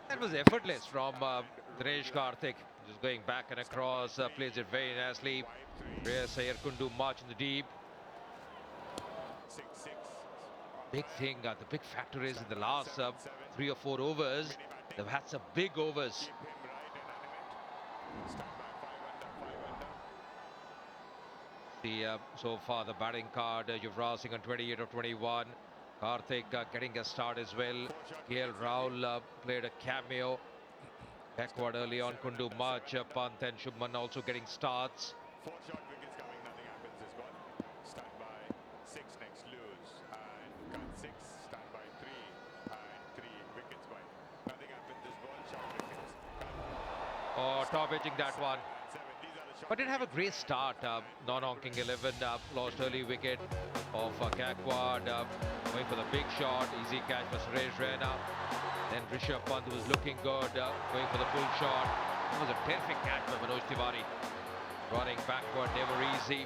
That was effortless from Dinesh Karthik. Just going back and across, plays it very nicely. Shreyas Iyer couldn't do much in the deep. Big thing, the big factor is in the last 3 or 4 overs, they've had some big overs. So far the batting card, Yuvraj Singh on 28 of 21. Karthik getting a start as well. Gill played a cameo. Gaikwad early on couldn't do much. Pant and Shubman also getting starts. 4 short wickets coming, nothing happens this ball. Stand by 6, next lose. And cut 6, stand by 3. And 3 wickets by. Nothing happens this ball, short wickets. Oh, top edging that one. But didn't have a great start. Non-honking 11 lost early wicket of Gaikwad. Going for the big shot. Easy catch for Suresh, Raina. Then Rishabh Pant was looking good. Going for the full shot. It was a terrific catch by Manoj Tiwary. Running backward, never easy.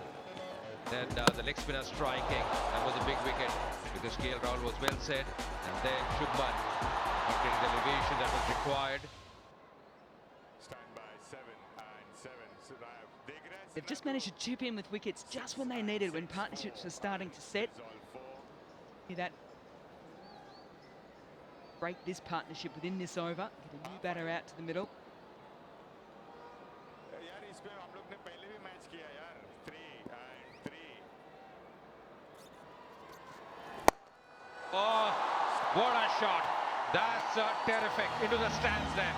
Then the leg spinner striking. That was a big wicket because KL Rahul was well set. And then Shubman not getting the elevation that was required. Stand by 7 and 7. So they've just managed to chip in with wickets just when they needed, when partnerships were starting to set. See that? Break this partnership within this over. Get a new batter out to the middle. Oh, what a shot. That's terrific. Into the stands there.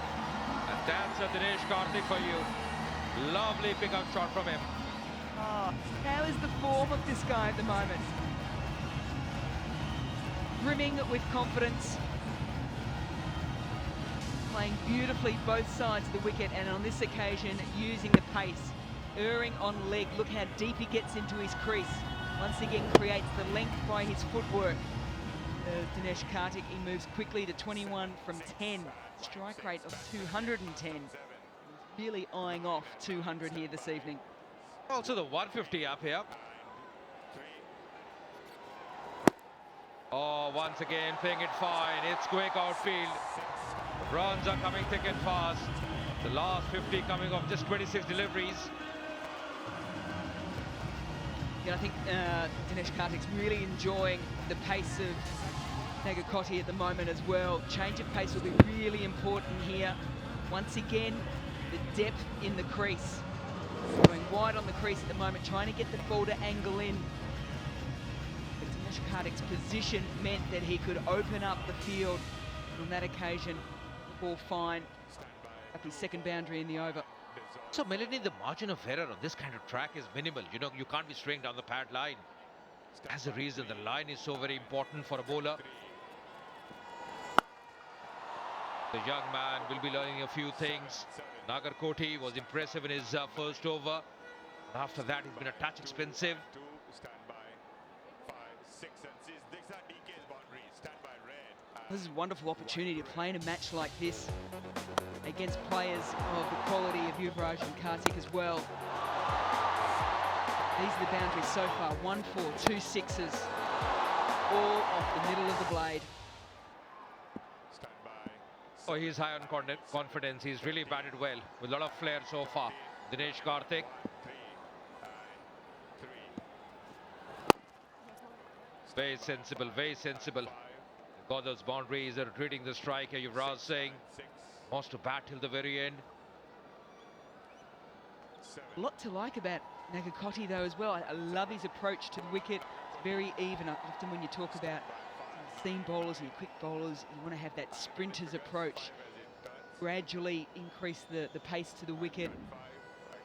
And that's Dinesh Karthik for you. Lovely pickup shot from him. Oh, how is the form of this guy at the moment? Brimming with confidence. Playing beautifully both sides of the wicket, and on this occasion using the pace. Erring on leg. Look how deep he gets into his crease. Once again creates the length by his footwork. Dinesh Karthik, he moves quickly to 21 from 10. Strike rate of 210. He's really eyeing off 200 here this evening. Also the 150 up here. Oh, once again playing it fine. It's quick outfield. Runs are coming thick and fast. The last 50 coming off just 26 deliveries. Yeah, I think Dinesh Karthik's really enjoying the pace of Nagakoti at the moment as well. Change of pace will be really important here. Once again, the depth in the crease. Going wide on the crease at the moment, trying to get the ball to angle in. But Dinesh Karthik's position meant that he could open up the field. And on that occasion, ball fine. Up his second boundary in the over. So Melanie, the margin of error on this kind of track is minimal. You know, you can't be straying down the pad line. That's the reason the line is so very important for a bowler. The young man will be learning a few things. Nagarkoti was impressive in his first over. After that, he's been a touch expensive. This is a wonderful opportunity to play in a match like this against players of the quality of Yuvraj and Karthik as well. These are the boundaries so far. 1 4, 2 6s, all off the middle of the blade. Oh, he's high on confidence. He's really batted well with a lot of flair so far. Dinesh Karthik. Very sensible, very sensible. Got those boundaries, retreating the striker. Yuvraj Singh wants to bat till the very end. A lot to like about Nagakoti though as well. I love his approach to the wicket. It's very even. Often when you talk about seam bowlers and your quick bowlers, you want to have that sprinter's approach. Gradually increase the pace to the wicket.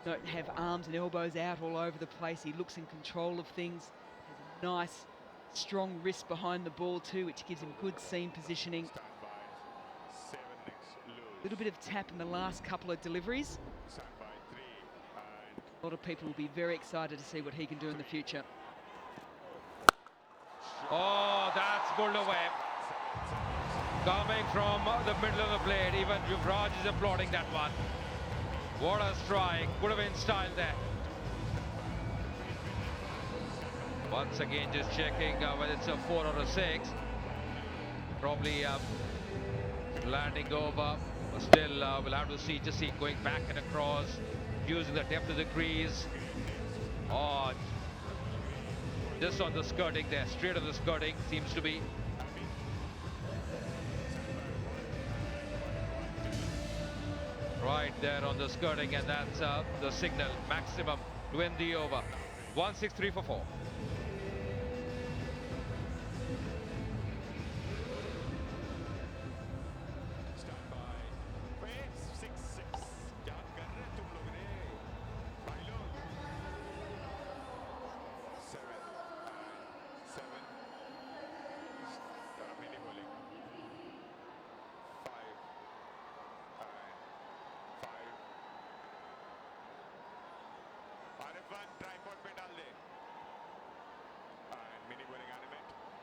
Don't have arms and elbows out all over the place. He looks in control of things. Has a nice strong wrist behind the ball too, which gives him good seam positioning. A little bit of tap in the last couple of deliveries. A lot of people will be very excited to see what he can do in the future. Oh, that's pulled away. Coming from the middle of the blade, even Yuvraj is applauding that one. What a strike, could have been style there. Once again, just checking whether it's a 4 or a 6. Probably landing over, but still we'll have to see, just see going back and across, using the depth of the crease. Oh, just on the skirting there, straight on the skirting, seems to be. Right there on the skirting, and that's the signal, maximum to end the over. 1-6-3 for 4.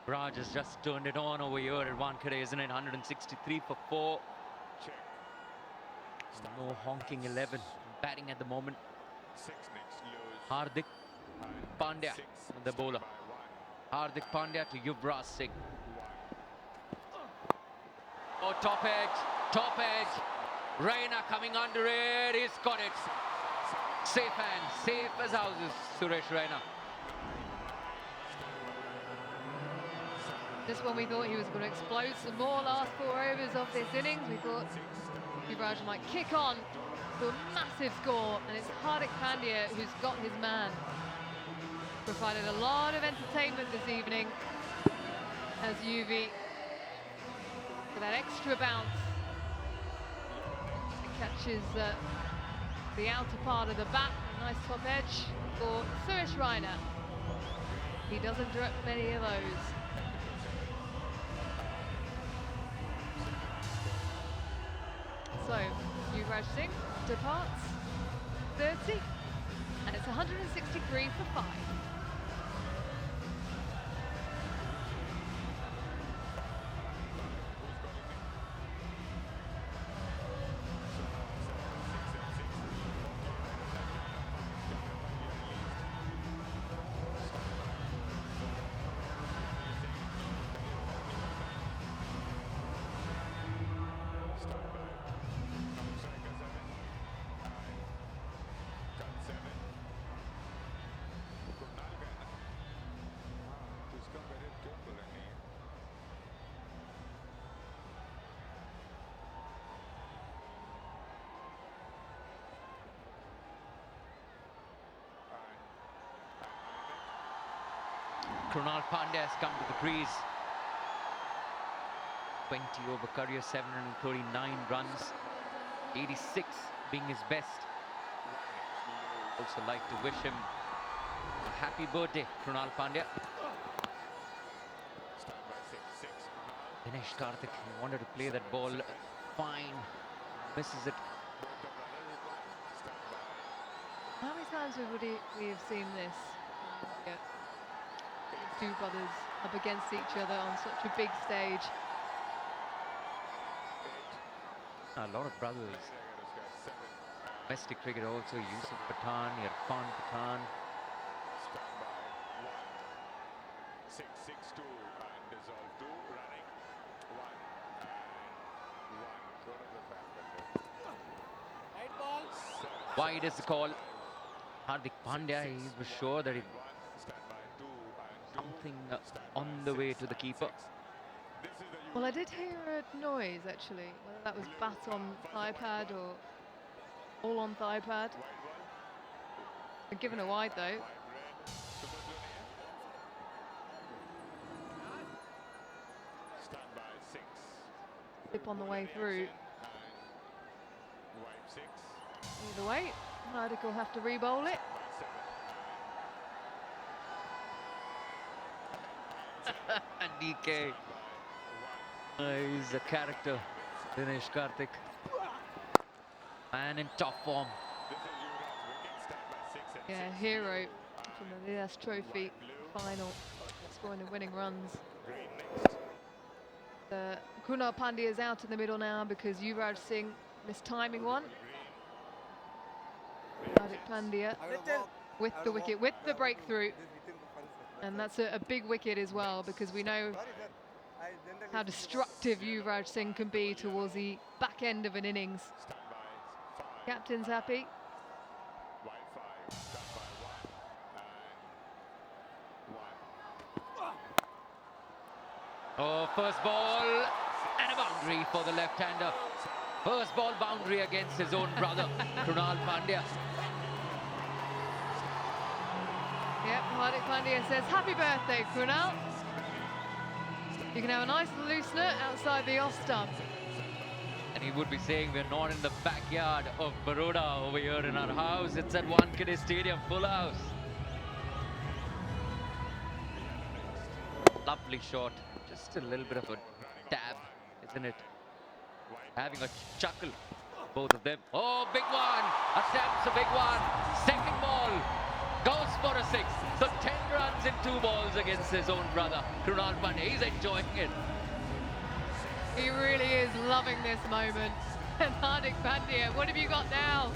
Raj has just turned it on over here at Wankhede, isn't it? 163 for 4. No honking 11 batting at the moment. Hardik Pandya, the bowler. Hardik Pandya to Yuvraj Singh. Oh, top edge, top edge. Raina coming under it. He's got it. Safe hand, safe as houses, Suresh Raina. Just when we thought he was going to explode some more last 4 overs of this innings, we thought Yuvraj might kick on to a massive score, and it's Hardik Pandya who's got his man. Provided a lot of entertainment this evening as Yuvi, for that extra bounce, it catches the outer part of the bat, a nice top edge for Suresh Raina. He doesn't drop many of those. So, Yuvraj Singh departs 30, and it's 163 for 5. Krunal Pandya has come to the crease. 20 over career, 739 runs. 86 being his best. Also like to wish him a happy birthday, Krunal Pandya. Dinesh Karthik, he wanted to play that ball fine, misses it. How many times have we have seen this? Yeah. Two brothers up against each other on such a big stage. A lot of brothers. Domestic cricket also, Yusuf Pathan, Irfan Pathan. 6-6-2 and dissolve 2 running 1 Wide is the call. Hardik Pandya, he was sure that he something on the way to the keeper. Well, I did hear a noise actually, whether that was bat on thigh pad or all on thigh pad. Been given a wide though. Slip on the way through. Either way, Hardik will have to re-bowl it. DK. He's a character, Dinesh Karthik. And in top form. Yeah, hero from the Nayar Trophy final, scoring the winning runs. Krunal Pandya is out in the middle now because Yuvraj Singh mistiming one. Hardik Pandya with the wicket, with the breakthrough. And that's a big wicket as well, because we know how destructive Yuvraj Singh can be towards the back end of an innings. Captain's happy. Oh, first ball and a boundary for the left-hander. First ball boundary against his own brother, Krunal Pandya. Yep, Hardik Pandya says, happy birthday, Krunal. You can have a nice loosener outside the off stump. And he would be saying we're not in the backyard of Baroda over here in our house. It's at Wankhede Stadium, full house. Lovely shot. Just a little bit of a dab, isn't it? Having a chuckle, both of them. Oh, big one. Attempts a big one. Second ball. Goes for a 6. So 10 runs in 2 balls against his own brother, Krunal Pandya. He's enjoying it. He really is loving this moment. And Hardik Pandya, what have you got now?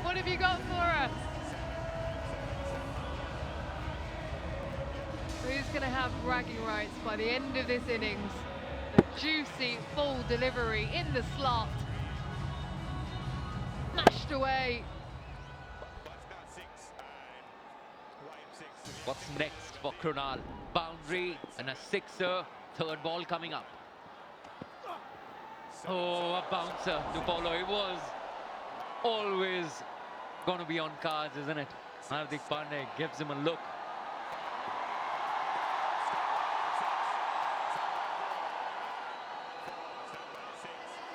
What have you got for us? Who's going to have bragging rights by the end of this innings? A juicy, full delivery in the slot. Smashed away. What's next for Krunal? Boundary and a 6er. Third ball coming up. Oh, a bouncer to follow. It was always going to be on cards, isn't it? Hardik Pandya gives him a look.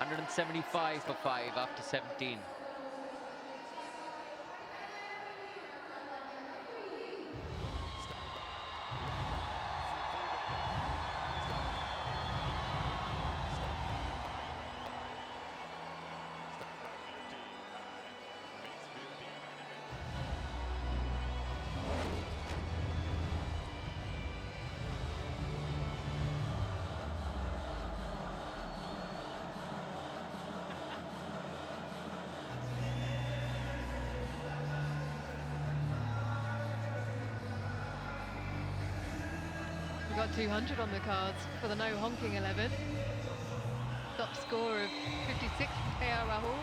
$175 for 5 after 17. We got 200 on the cards for the no honking 11. Top score of 56 from KR Rahul.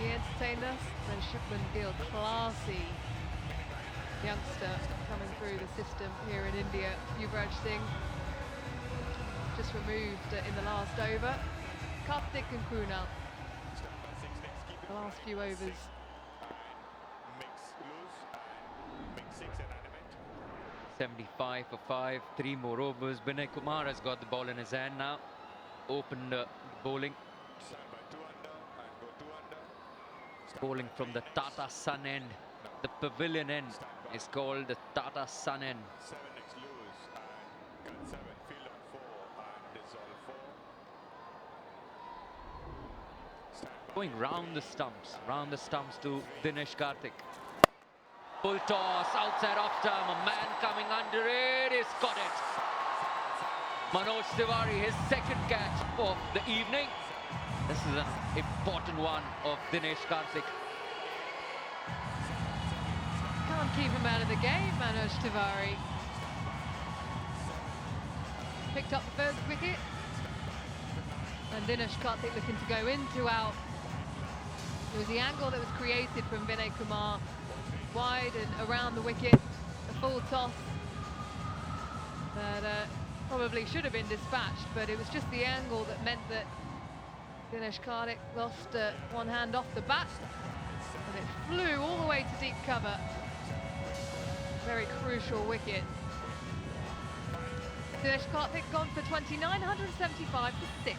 He entertained us. Then Shubman, Gill, classy youngster coming through the system here in India. Yuvraj Singh just removed in the last over. Karthik and Krunal. The last few overs. 75 for 5, 3 more overs. Vinay Kumar has got the ball in his hand now. Opened bowling. Bowling from the Tata Sun end. The pavilion end is called the Tata Sun end. Going round the stumps to Dinesh Karthik. Full toss, outside off stump, a man coming under it, he's got it. Manoj Tiwary, his second catch of the evening. This is an important one of Dinesh Karthik. Can't keep him out of the game, Manoj Tiwary. Picked up the first wicket. And Dinesh Karthik looking to go in, 2 out. It was the angle that was created from Vinay Kumar. Wide and around the wicket, a full toss that probably should have been dispatched, but it was just the angle that meant that Dinesh Karthik lost one hand off the bat, and it flew all the way to deep cover. Very crucial wicket. Dinesh Karthik gone for 29, 175 for 6.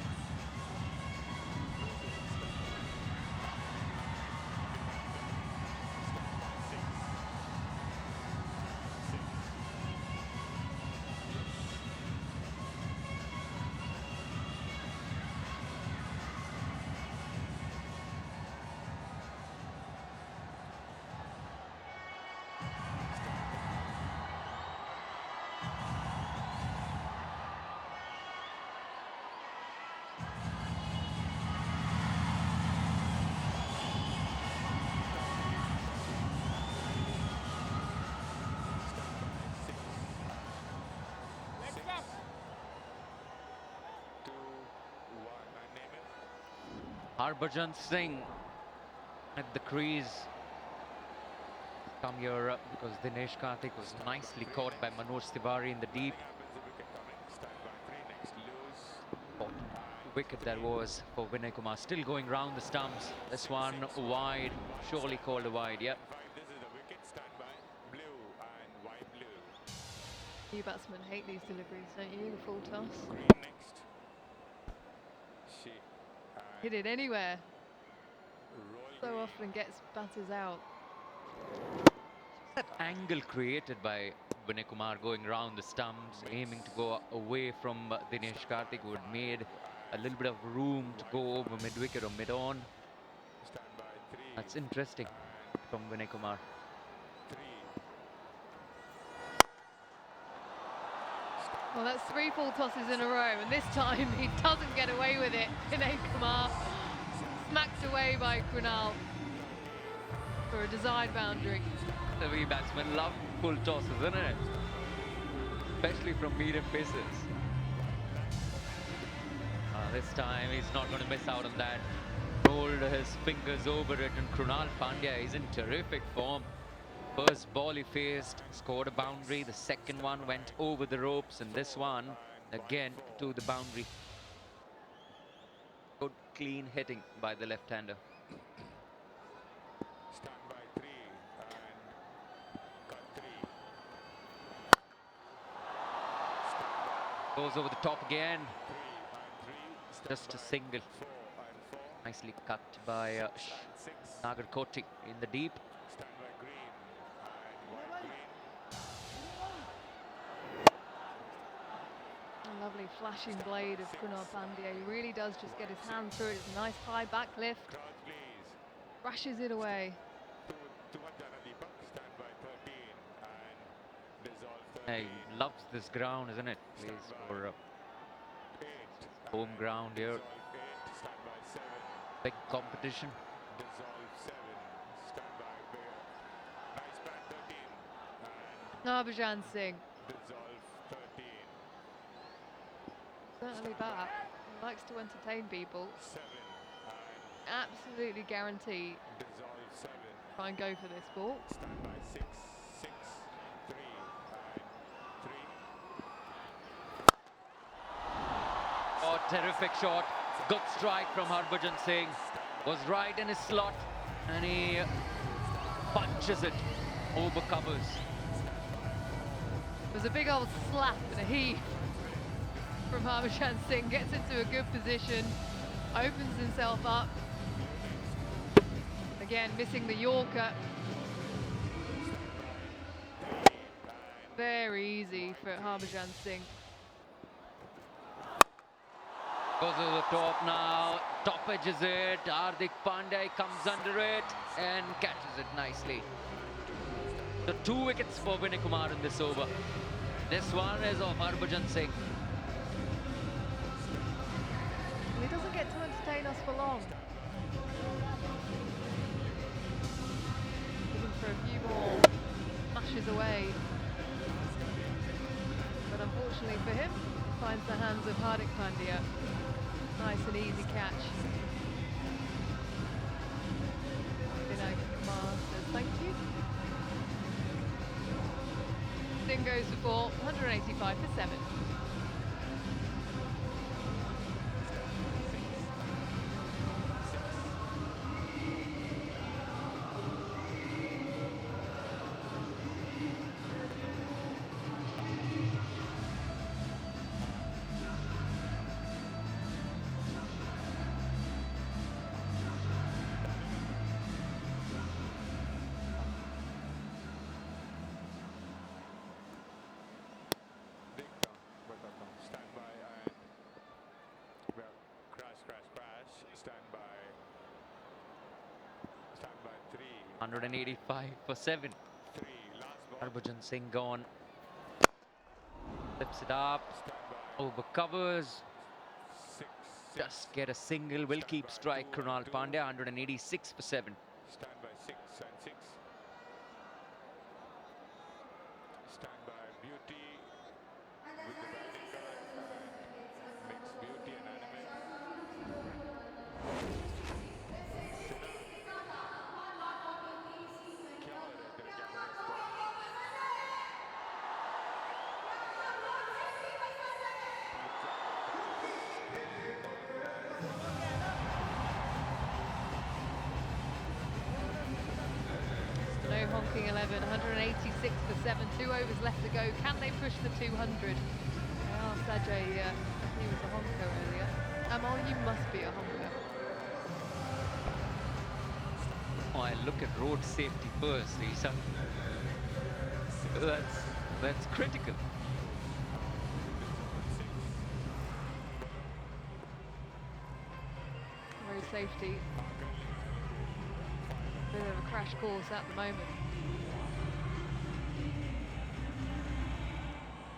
Harbhajan Singh at the crease. Come here because Dinesh Karthik was nicely caught by Manoj Tiwary in the deep. Wicket that was for Vinay Kumar, still going round the stumps. This one wide, surely called a wide. Yep. You batsmen hate these deliveries, don't you? The full toss. Hit it anywhere. So often gets batters out. That angle created by Vinay Kumar going round the stumps, aiming to go away from Dinesh Karthik, who had made a little bit of room to go over mid-wicket or mid-on. That's interesting from Vinay Kumar. Well, that's 3 full tosses in a row, and this time he doesn't get away with it. Vinay Kumar smacked away by Krunal for a desired boundary. The wee batsmen love full tosses, isn't it? Especially from medium paces. This time he's not going to miss out on that. Rolled his fingers over it, and Krunal Pandya is in terrific form. First ball he faced, scored a boundary. The second one went over the ropes, and this one again to the boundary. Good clean hitting by the left-hander. Goes over the top again. Just a single. Nicely cut by Nagarkoti in the deep. A lovely flashing blade of Krunal Pandya. He really does just get his hand through it. It's a nice high back lift. Brushes it away. He loves this ground, isn't it? Plays for home ground here. Big competition. Harbhajan Singh. Certainly that. He likes to entertain people. Absolutely guarantee. Try and go for this ball. Oh, terrific shot. Good strike from Harbhajan Singh. Was right in his slot, and he punches it over covers. It was a big old slap and a heave from Harbhajan Singh. Gets into a good position, opens himself up. Again, missing the Yorker. Very easy for Harbhajan Singh. Goes over the top now, top edges it, Hardik Pandya comes under it and catches it nicely. The 2 wickets for Vinay Kumar in this over. This one is of Harbhajan Singh. He doesn't get to entertain us for long. Looking for a few more smashes away. But unfortunately for him, finds the hands of Hardik Pandya. Nice and easy catch. Vinay Kumar says thank you. Singh goes for 4, 185 for 7. Stand by 3. 185 for 7. Harbhajan Singh gone. Lifts it up. Over covers. Just get a single. Will keep strike. Krunal Pandya 186 for 7. Stand by 6 and 6. Stand by beauty with the batting card. Mix beauty and animate. Honking 11, 186 for 7, 2 overs left to go. Can they push the 200? I asked Ajay if he was a honker earlier. Amal, you must be a honker. Oh, I look at road safety first, Rishabh. That's critical. Road safety. Bit of a crash course at the moment.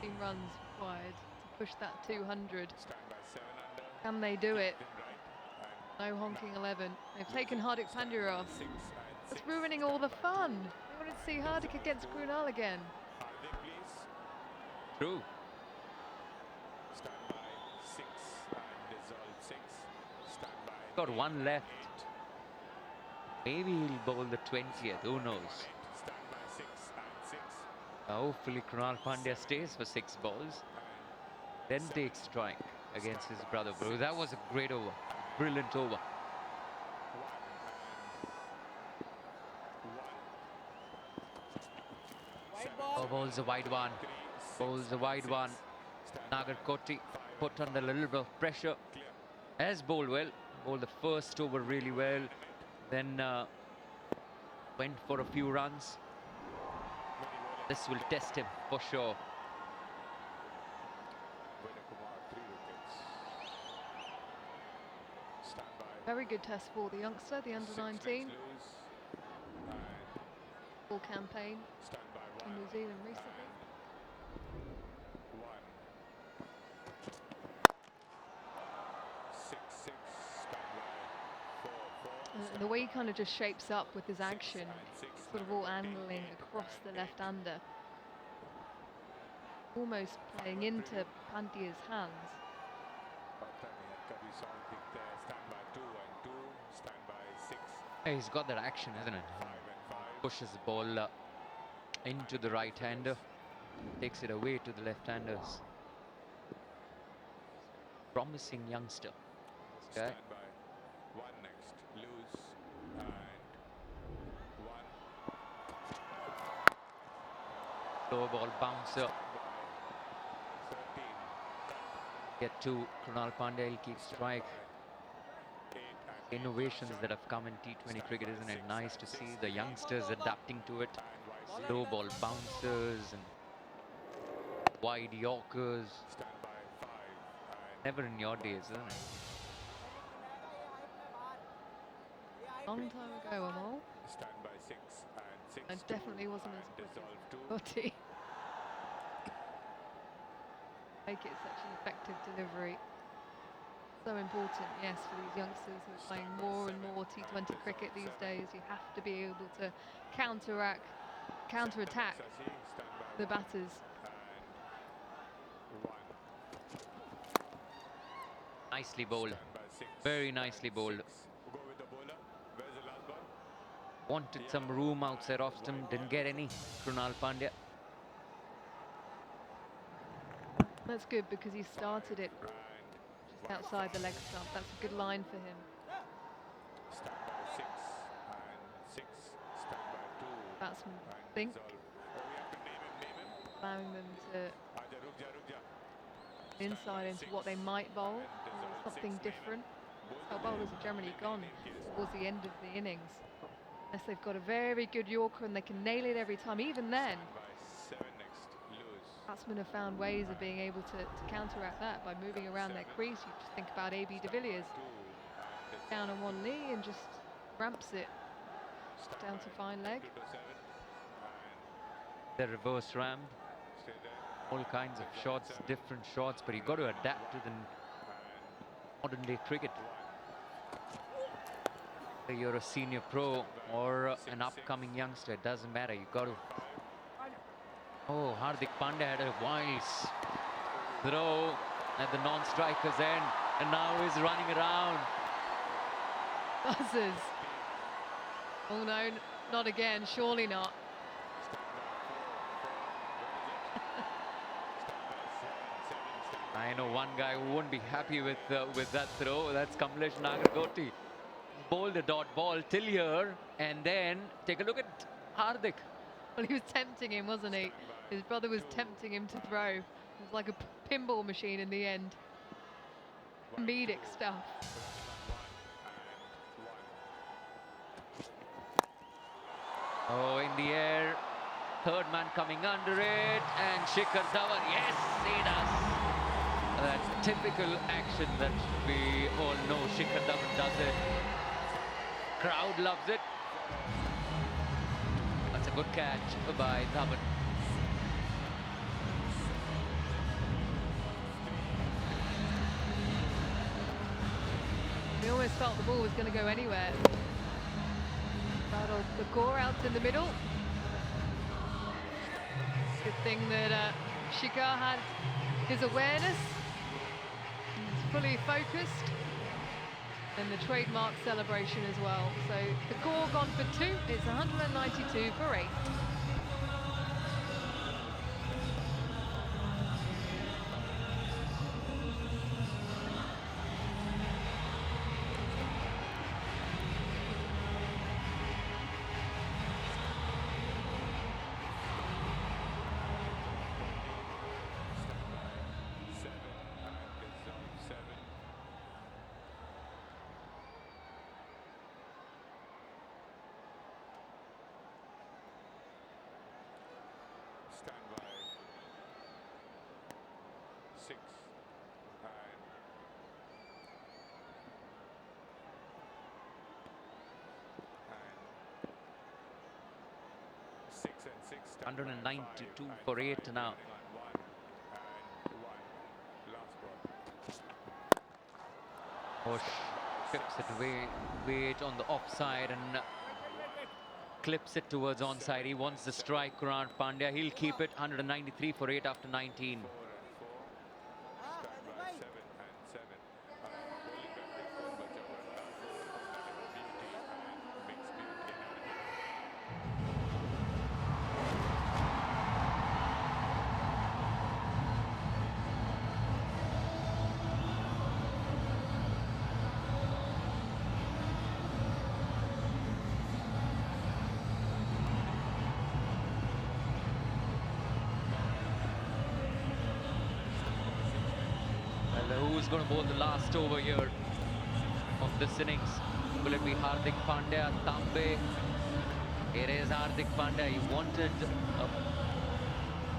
15 runs required to push that 200. Can they do it? No honking 11. They've taken Hardik Pandya off. That's ruining all the fun. We wanted to see Hardik against Krunal again. True. Got one left. Maybe he'll bowl the 20th, who knows? Hopefully Krunal Pandya stays for 6 balls, then takes strike against his brother. Bro, that was a great over, brilliant over. Oh, bowls a wide one, bowls a wide one. Nagarkoti put under a little bit of pressure. Has bowled well, bowled the first over really well, then went for a few runs. This will test him for sure. Very good test for the youngster, the under-19. Full campaign in New Zealand recently. And the way he kind of just shapes up with his action, sort of all angling across the left-hander, almost playing into Pandya's hands. He's got that action, isn't it? Pushes the ball into the right-hander, takes it away to the left-handers. Promising youngster. Okay. Low ball bouncer. Get to Krunal Pandya, he'll keep strike. Innovations that have come in T20 cricket, isn't it? Nice to see the youngsters adapting to it. Low ball bouncers and wide yorkers. Never in your days, isn't it? Long time ago, Amal. I definitely wasn't as quick as Gotti. Make it such an effective delivery. So important, yes, for these youngsters who are playing more and more T20 cricket these days. You have to be able to counter-attack the batters. Nicely bowled. Very nicely bowled. Wanted some room outside off stump, didn't get any. Krunal Pandya. That's good because he started it just outside the leg stump. That's a good line for him. Batsmen think, allowing them to inside into what they might bowl, something different. That's how bowlers are generally gone towards the end of the innings. Unless they've got a very good Yorker and they can nail it every time. Even then, batsmen have found ways of being able to counteract that by moving around their crease. You just think about A.B. de Villiers, down on one knee and just ramps it down to fine leg. The reverse ram, all kinds of shots, different shots, but you've got to adapt to the modern day cricket. Whether you're a senior pro or an upcoming youngster, it doesn't matter, you've got to. Oh, Hardik Pandya had a wild throw at the non-striker's end, and now he's running around. Buzzers. Oh no, not again, surely not. I know one guy who won't be happy with that throw. That's Kamlesh Nagarkoti. Bowled the dot ball till here, and then take a look at Hardik. Well, he was tempting him, wasn't he? His brother was tempting him to throw. It was like a pinball machine in the end. Comedic stuff. Oh, in the air. Third man coming under it. And Shikhar Dhawan, yes, he does. That typical action that we all know Shikhar Dhawan does it. Crowd loves it. That's a good catch by Dhawan. We almost felt the ball was going to go anywhere. Battle Thakur out in the middle. Good thing that Shikhar had his awareness. He's fully focused. And the trademark celebration as well. So Thakur gone for 2. It's 192 for 8. Stand by 6 and 6 and 6. 192 for 8 now. Oh, chips it way on the offside and clips it towards onside. He wants the strike, Krunal Pandya. He'll keep it. 193 for 8 after 19. Who's going to bowl the last over here of this innings? Will it be Hardik Pandya, Tambe? It is Hardik Pandya. He wanted a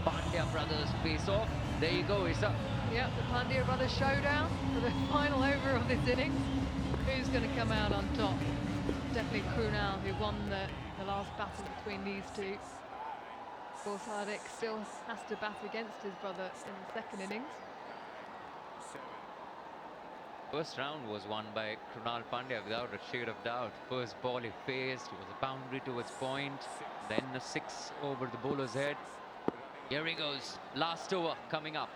Pandya brothers face off. There you go, Isa. Yep, the Pandya brothers showdown for the final over of this innings. Who's going to come out on top? Definitely Krunal, who won the last battle between these two. Of course, Hardik still has to bat against his brother in the second innings. First round was won by Krunal Pandya without a shade of doubt. First ball he faced, it was a boundary towards point. Then a 6 over the bowler's head. Here he goes, last over coming up.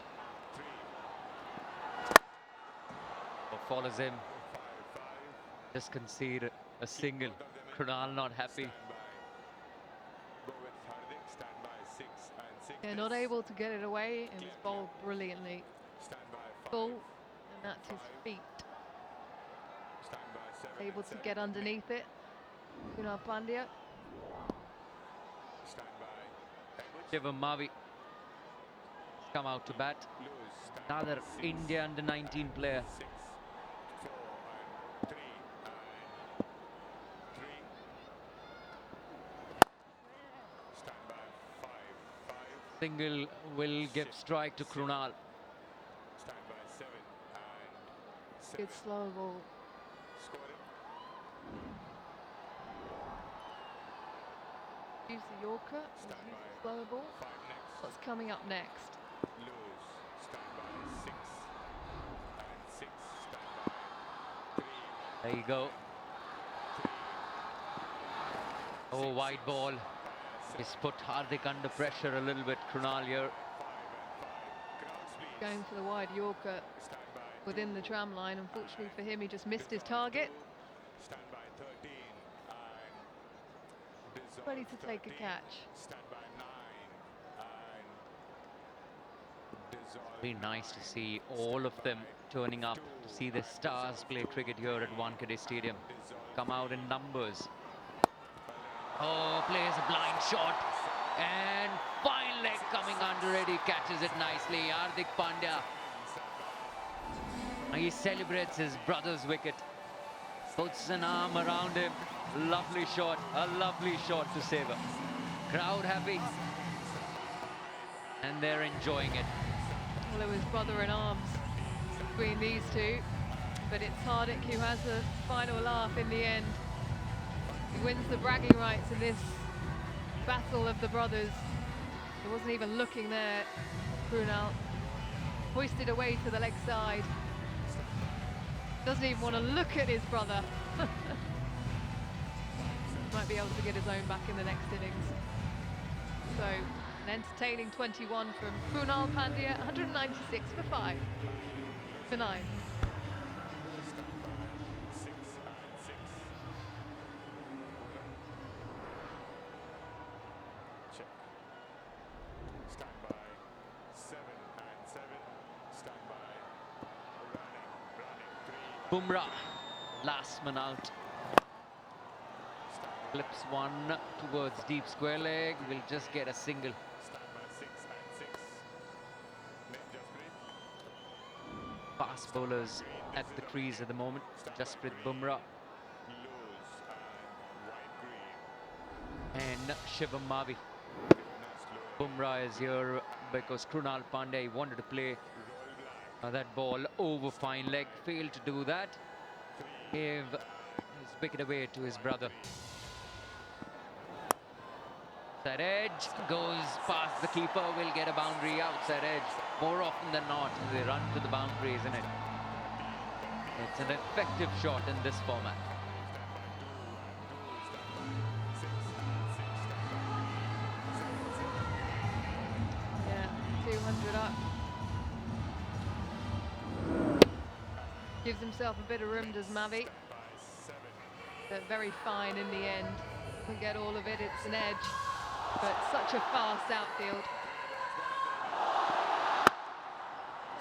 Follows him. Just concede a single. Krunal not happy. Yeah, not able to get it away. It was bowled brilliantly. Full. And that's his feet. Able to get underneath it. Krunal Pandya. Shivam Mavi come out to bat. Another India under-19 player. Single will give strike to Krunal. Good slow ball. Use the Yorker, use the slow ball. What's coming up next? There you go. Oh, wide ball. He's put Hardik under pressure a little bit, Krunal here. Going for the wide Yorker within the tram line. Unfortunately for him, he just missed his target. Ready to take a catch. Very nice to see all of them turning up to see the stars play cricket here at Wankhede Stadium. Come out in numbers. Oh, plays a blind shot. And fine leg coming under it. He catches it nicely. Hardik Pandya. He celebrates his brother's wicket. Puts an arm around him. Lovely shot. A lovely shot to savour. Crowd happy. And they're enjoying it. Well, it was brother in arms between these two. But it's Hardik who has the final laugh in the end. He wins the bragging rights in this battle of the brothers. He wasn't even looking there. Krunal hoisted away to the leg side. Doesn't even want to look at his brother. Might be able to get his own back in the next innings. So, an entertaining 21 from Krunal Pandya, 196 for 5 for 9. Bumrah, last man out. Flips one towards deep square leg, will just get a single. Fast bowlers at the crease at the moment. Jasprit Bumrah and Shivam Mavi. Bumrah is here because Krunal Pandya wanted to play that ball over fine leg, failed to do that. Gave his wicket away to his brother. That edge goes past the keeper, will get a boundary outside edge. More often than not, they run to the boundary, isn't it? It's an effective shot in this format. Yeah, 200 up. Gives himself a bit of room, does Mavi. But very fine in the end. Doesn't get all of it, it's an edge. But such a fast outfield.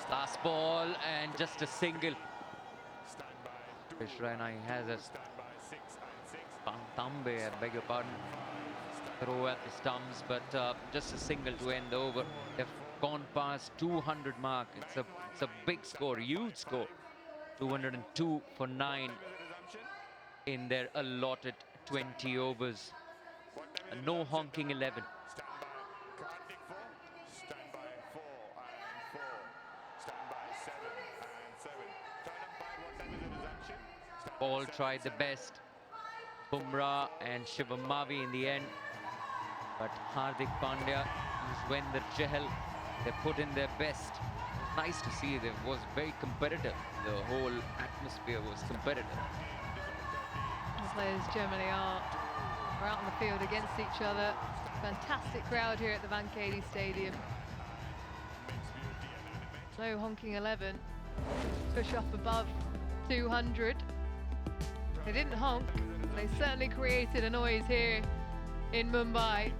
Last ball and just a single. Raina has a Tambe, I beg your pardon. Throw at the stumps, but just a single to end over. They've gone past 200 mark. It's a big score, huge score. 202 for 9 in their allotted 20 overs. No honking 11. All tried the best. Bumrah and Shivam Mavi in the end. But Hardik Pandya, Yuzvendra, Chahal, they put in their best. Nice to see. It was very competitive. The whole atmosphere was competitive. The players generally are out on the field against each other. Fantastic crowd here at the Wankhede Stadium. No honking 11. Push up above 200. They didn't honk. They certainly created a noise here in Mumbai.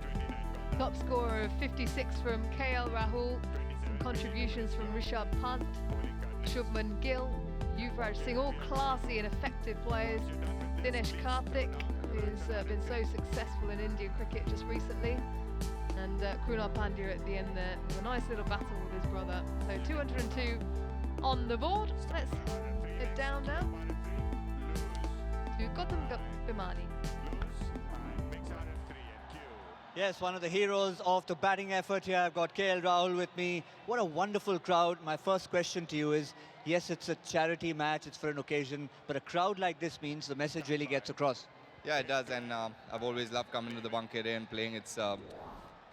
Top scorer of 56 from KL Rahul. Some contributions from Rishabh Pant, Shubman, Gill, Yuvraj, Singh, all classy and effective players. Dinesh, Karthik, who's been so successful in Indian cricket just recently. And Krunal Pandya at the end there with a nice little battle with his brother. So 202 on the board. Let's head down now to Gautam Bimani. Yes, one of the heroes of the batting effort here. I've got KL Rahul with me. What a wonderful crowd. My first question to you is, yes, it's a charity match, it's for an occasion, but a crowd like this means the message really gets across. Yeah, it does, and I've always loved coming to the Wankhede and playing. It's an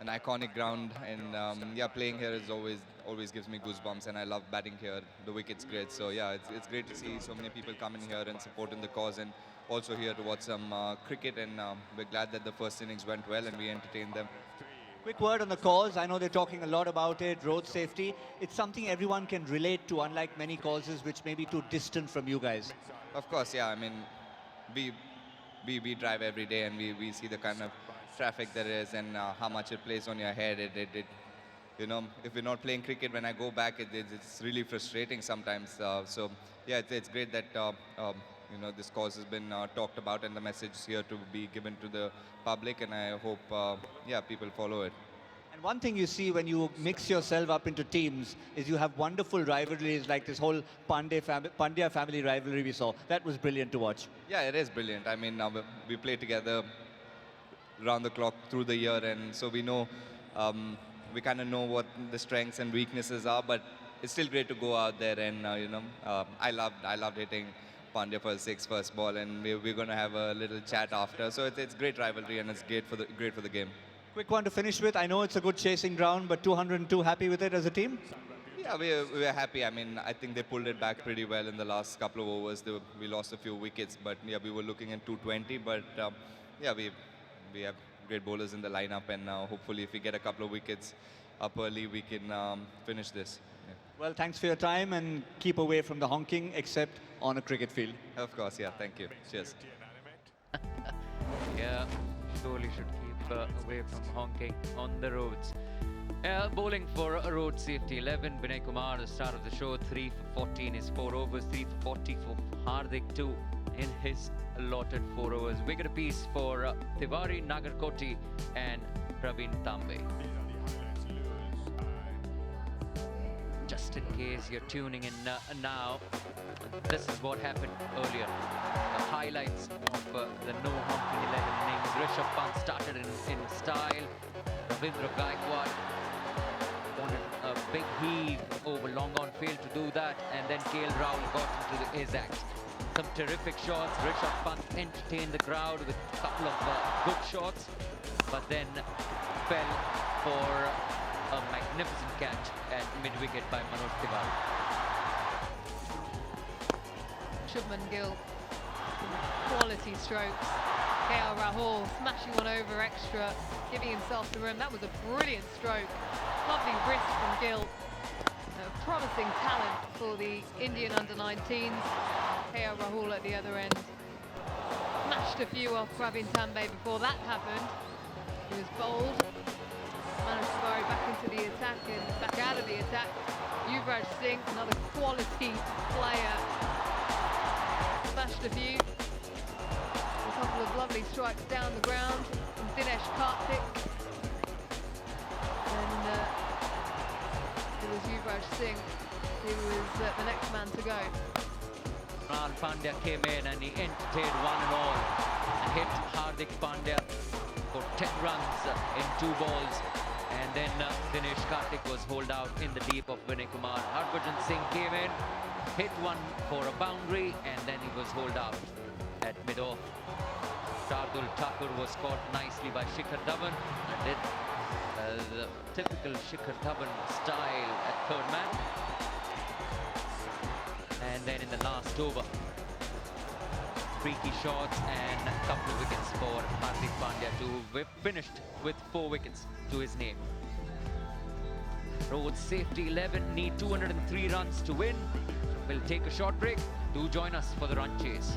iconic ground, and yeah, playing here is always gives me goosebumps, and I love batting here. The wicket's great, so yeah, it's great to see so many people coming here and supporting the cause, and also here to watch some cricket, and we're glad that the first innings went well and we entertained them. Quick word on the cause. I know they're talking a lot about it, road safety. It's something everyone can relate to, unlike many causes which may be too distant from you guys. Of course, yeah, I mean, we drive every day and we see the kind of traffic there is and how much it plays on your head. You know, if we're not playing cricket, when I go back, it's really frustrating sometimes. So yeah, it's great that this cause has been talked about and the message is here to be given to the public, and I hope, people follow it. And one thing you see when you mix yourself up into teams is you have wonderful rivalries like this whole Pandya family rivalry we saw. That was brilliant to watch. Yeah, it is brilliant. I mean, we play together round the clock through the year, and so we know, we kind of know what the strengths and weaknesses are, but it's still great to go out there and, I loved hitting Pandya for the first ball, and we're going to have a little chat after. So it's great rivalry, and it's great for the game. Quick one to finish with. I know it's a good chasing ground, but 202 happy with it as a team? Yeah, we're happy. I mean, I think they pulled it back pretty well in the last couple of overs. We lost a few wickets, but yeah, we were looking at 220. But yeah, we have great bowlers in the lineup, and hopefully, if we get a couple of wickets up early, we can finish this. Yeah. Well, thanks for your time, and keep away from the honking, except on a cricket field. Of course, yeah. Thank you. Cheers. Yeah, surely should keep away from honking on the roads. Bowling for road safety 11, Vinay Kumar, the start of the show, 3 for 14 is 4 overs, 3 for 40 for Hardik, 2 in his allotted 4 overs. Wicket apiece for Tiwary, Nagarkoti and Praveen Tambe. Just in case you're tuning in now, this is what happened earlier. The highlights of the no honking 11 innings. Rishabh Pant started in style. Ravi Gaikwad wanted a big heave over long on field to do that, and then Rahul got into his act. Some terrific shots. Rishabh Pant entertained the crowd with a couple of good shots, but then fell for a magnificent catch at mid-wicket by Manoj Tiwary. Shubman, Gill, quality strokes. Rahul smashing one over extra, giving himself the room. That was a brilliant stroke. Lovely wrist from Gill. A promising talent for the Indian under-19s. Rahul at the other end. Smashed a few off Praveen Tambe before that happened. He was bold. Managed to Tiwary back into the attack and back out of the attack. Yuvraj Singh, another quality player. Smashed a few. A couple of lovely strikes down the ground from Dinesh, Karthik. And it was Yuvraj Singh who was the next man to go. Krunal Pandya came in and he entertained one and all and hit Hardik Pandya for 10 runs in 2 balls. And then Dinesh Karthik was holed out in the deep of Vinay Kumar. Harbhajan Singh came in, hit one for a boundary, and then he was holed out at mid-off. Shardul Thakur was caught nicely by Shikhar and did the typical Shikhar style at third man. And then in the last over, freaky shots and a couple of wickets for Hardik Pandya, to finished with 4 wickets to his name. Road safety 11 need 203 runs to win. We'll take a short break. Do join us for the run chase.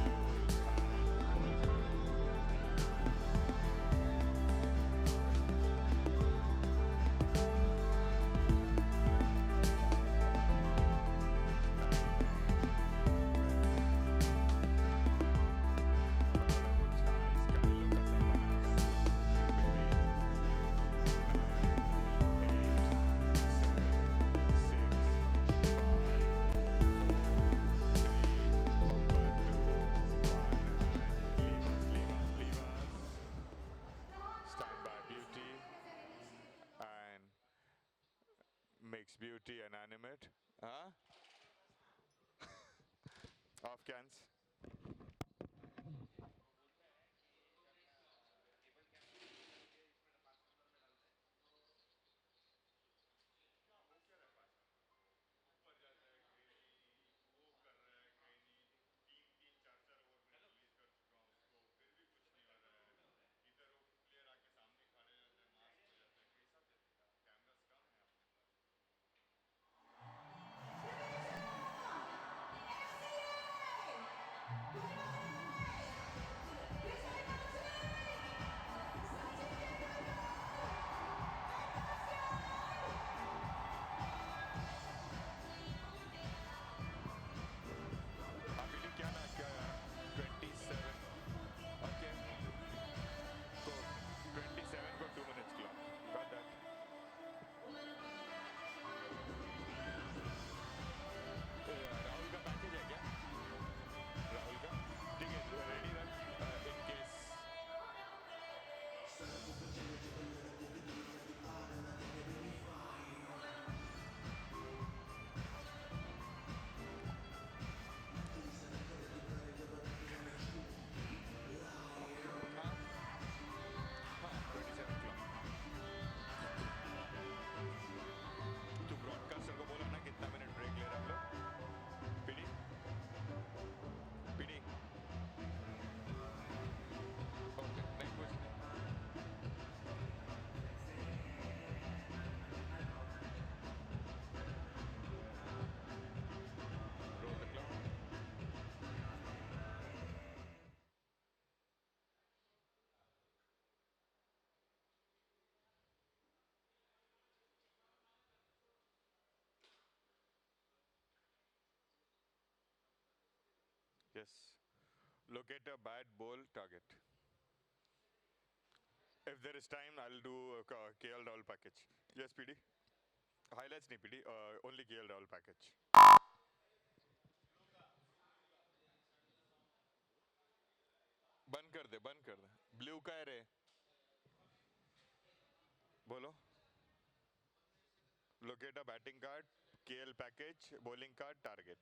Makes beauty inanimate. Huh? Off cans. practice. Locator, bat, bowl, target. If there is time, I'll do a KL Rahul package. Yes, PD? Highlights nahi PD, only KL Rahul package. बंद कर दे blue का है रे बोलो locate अ batting card KL package bowling card target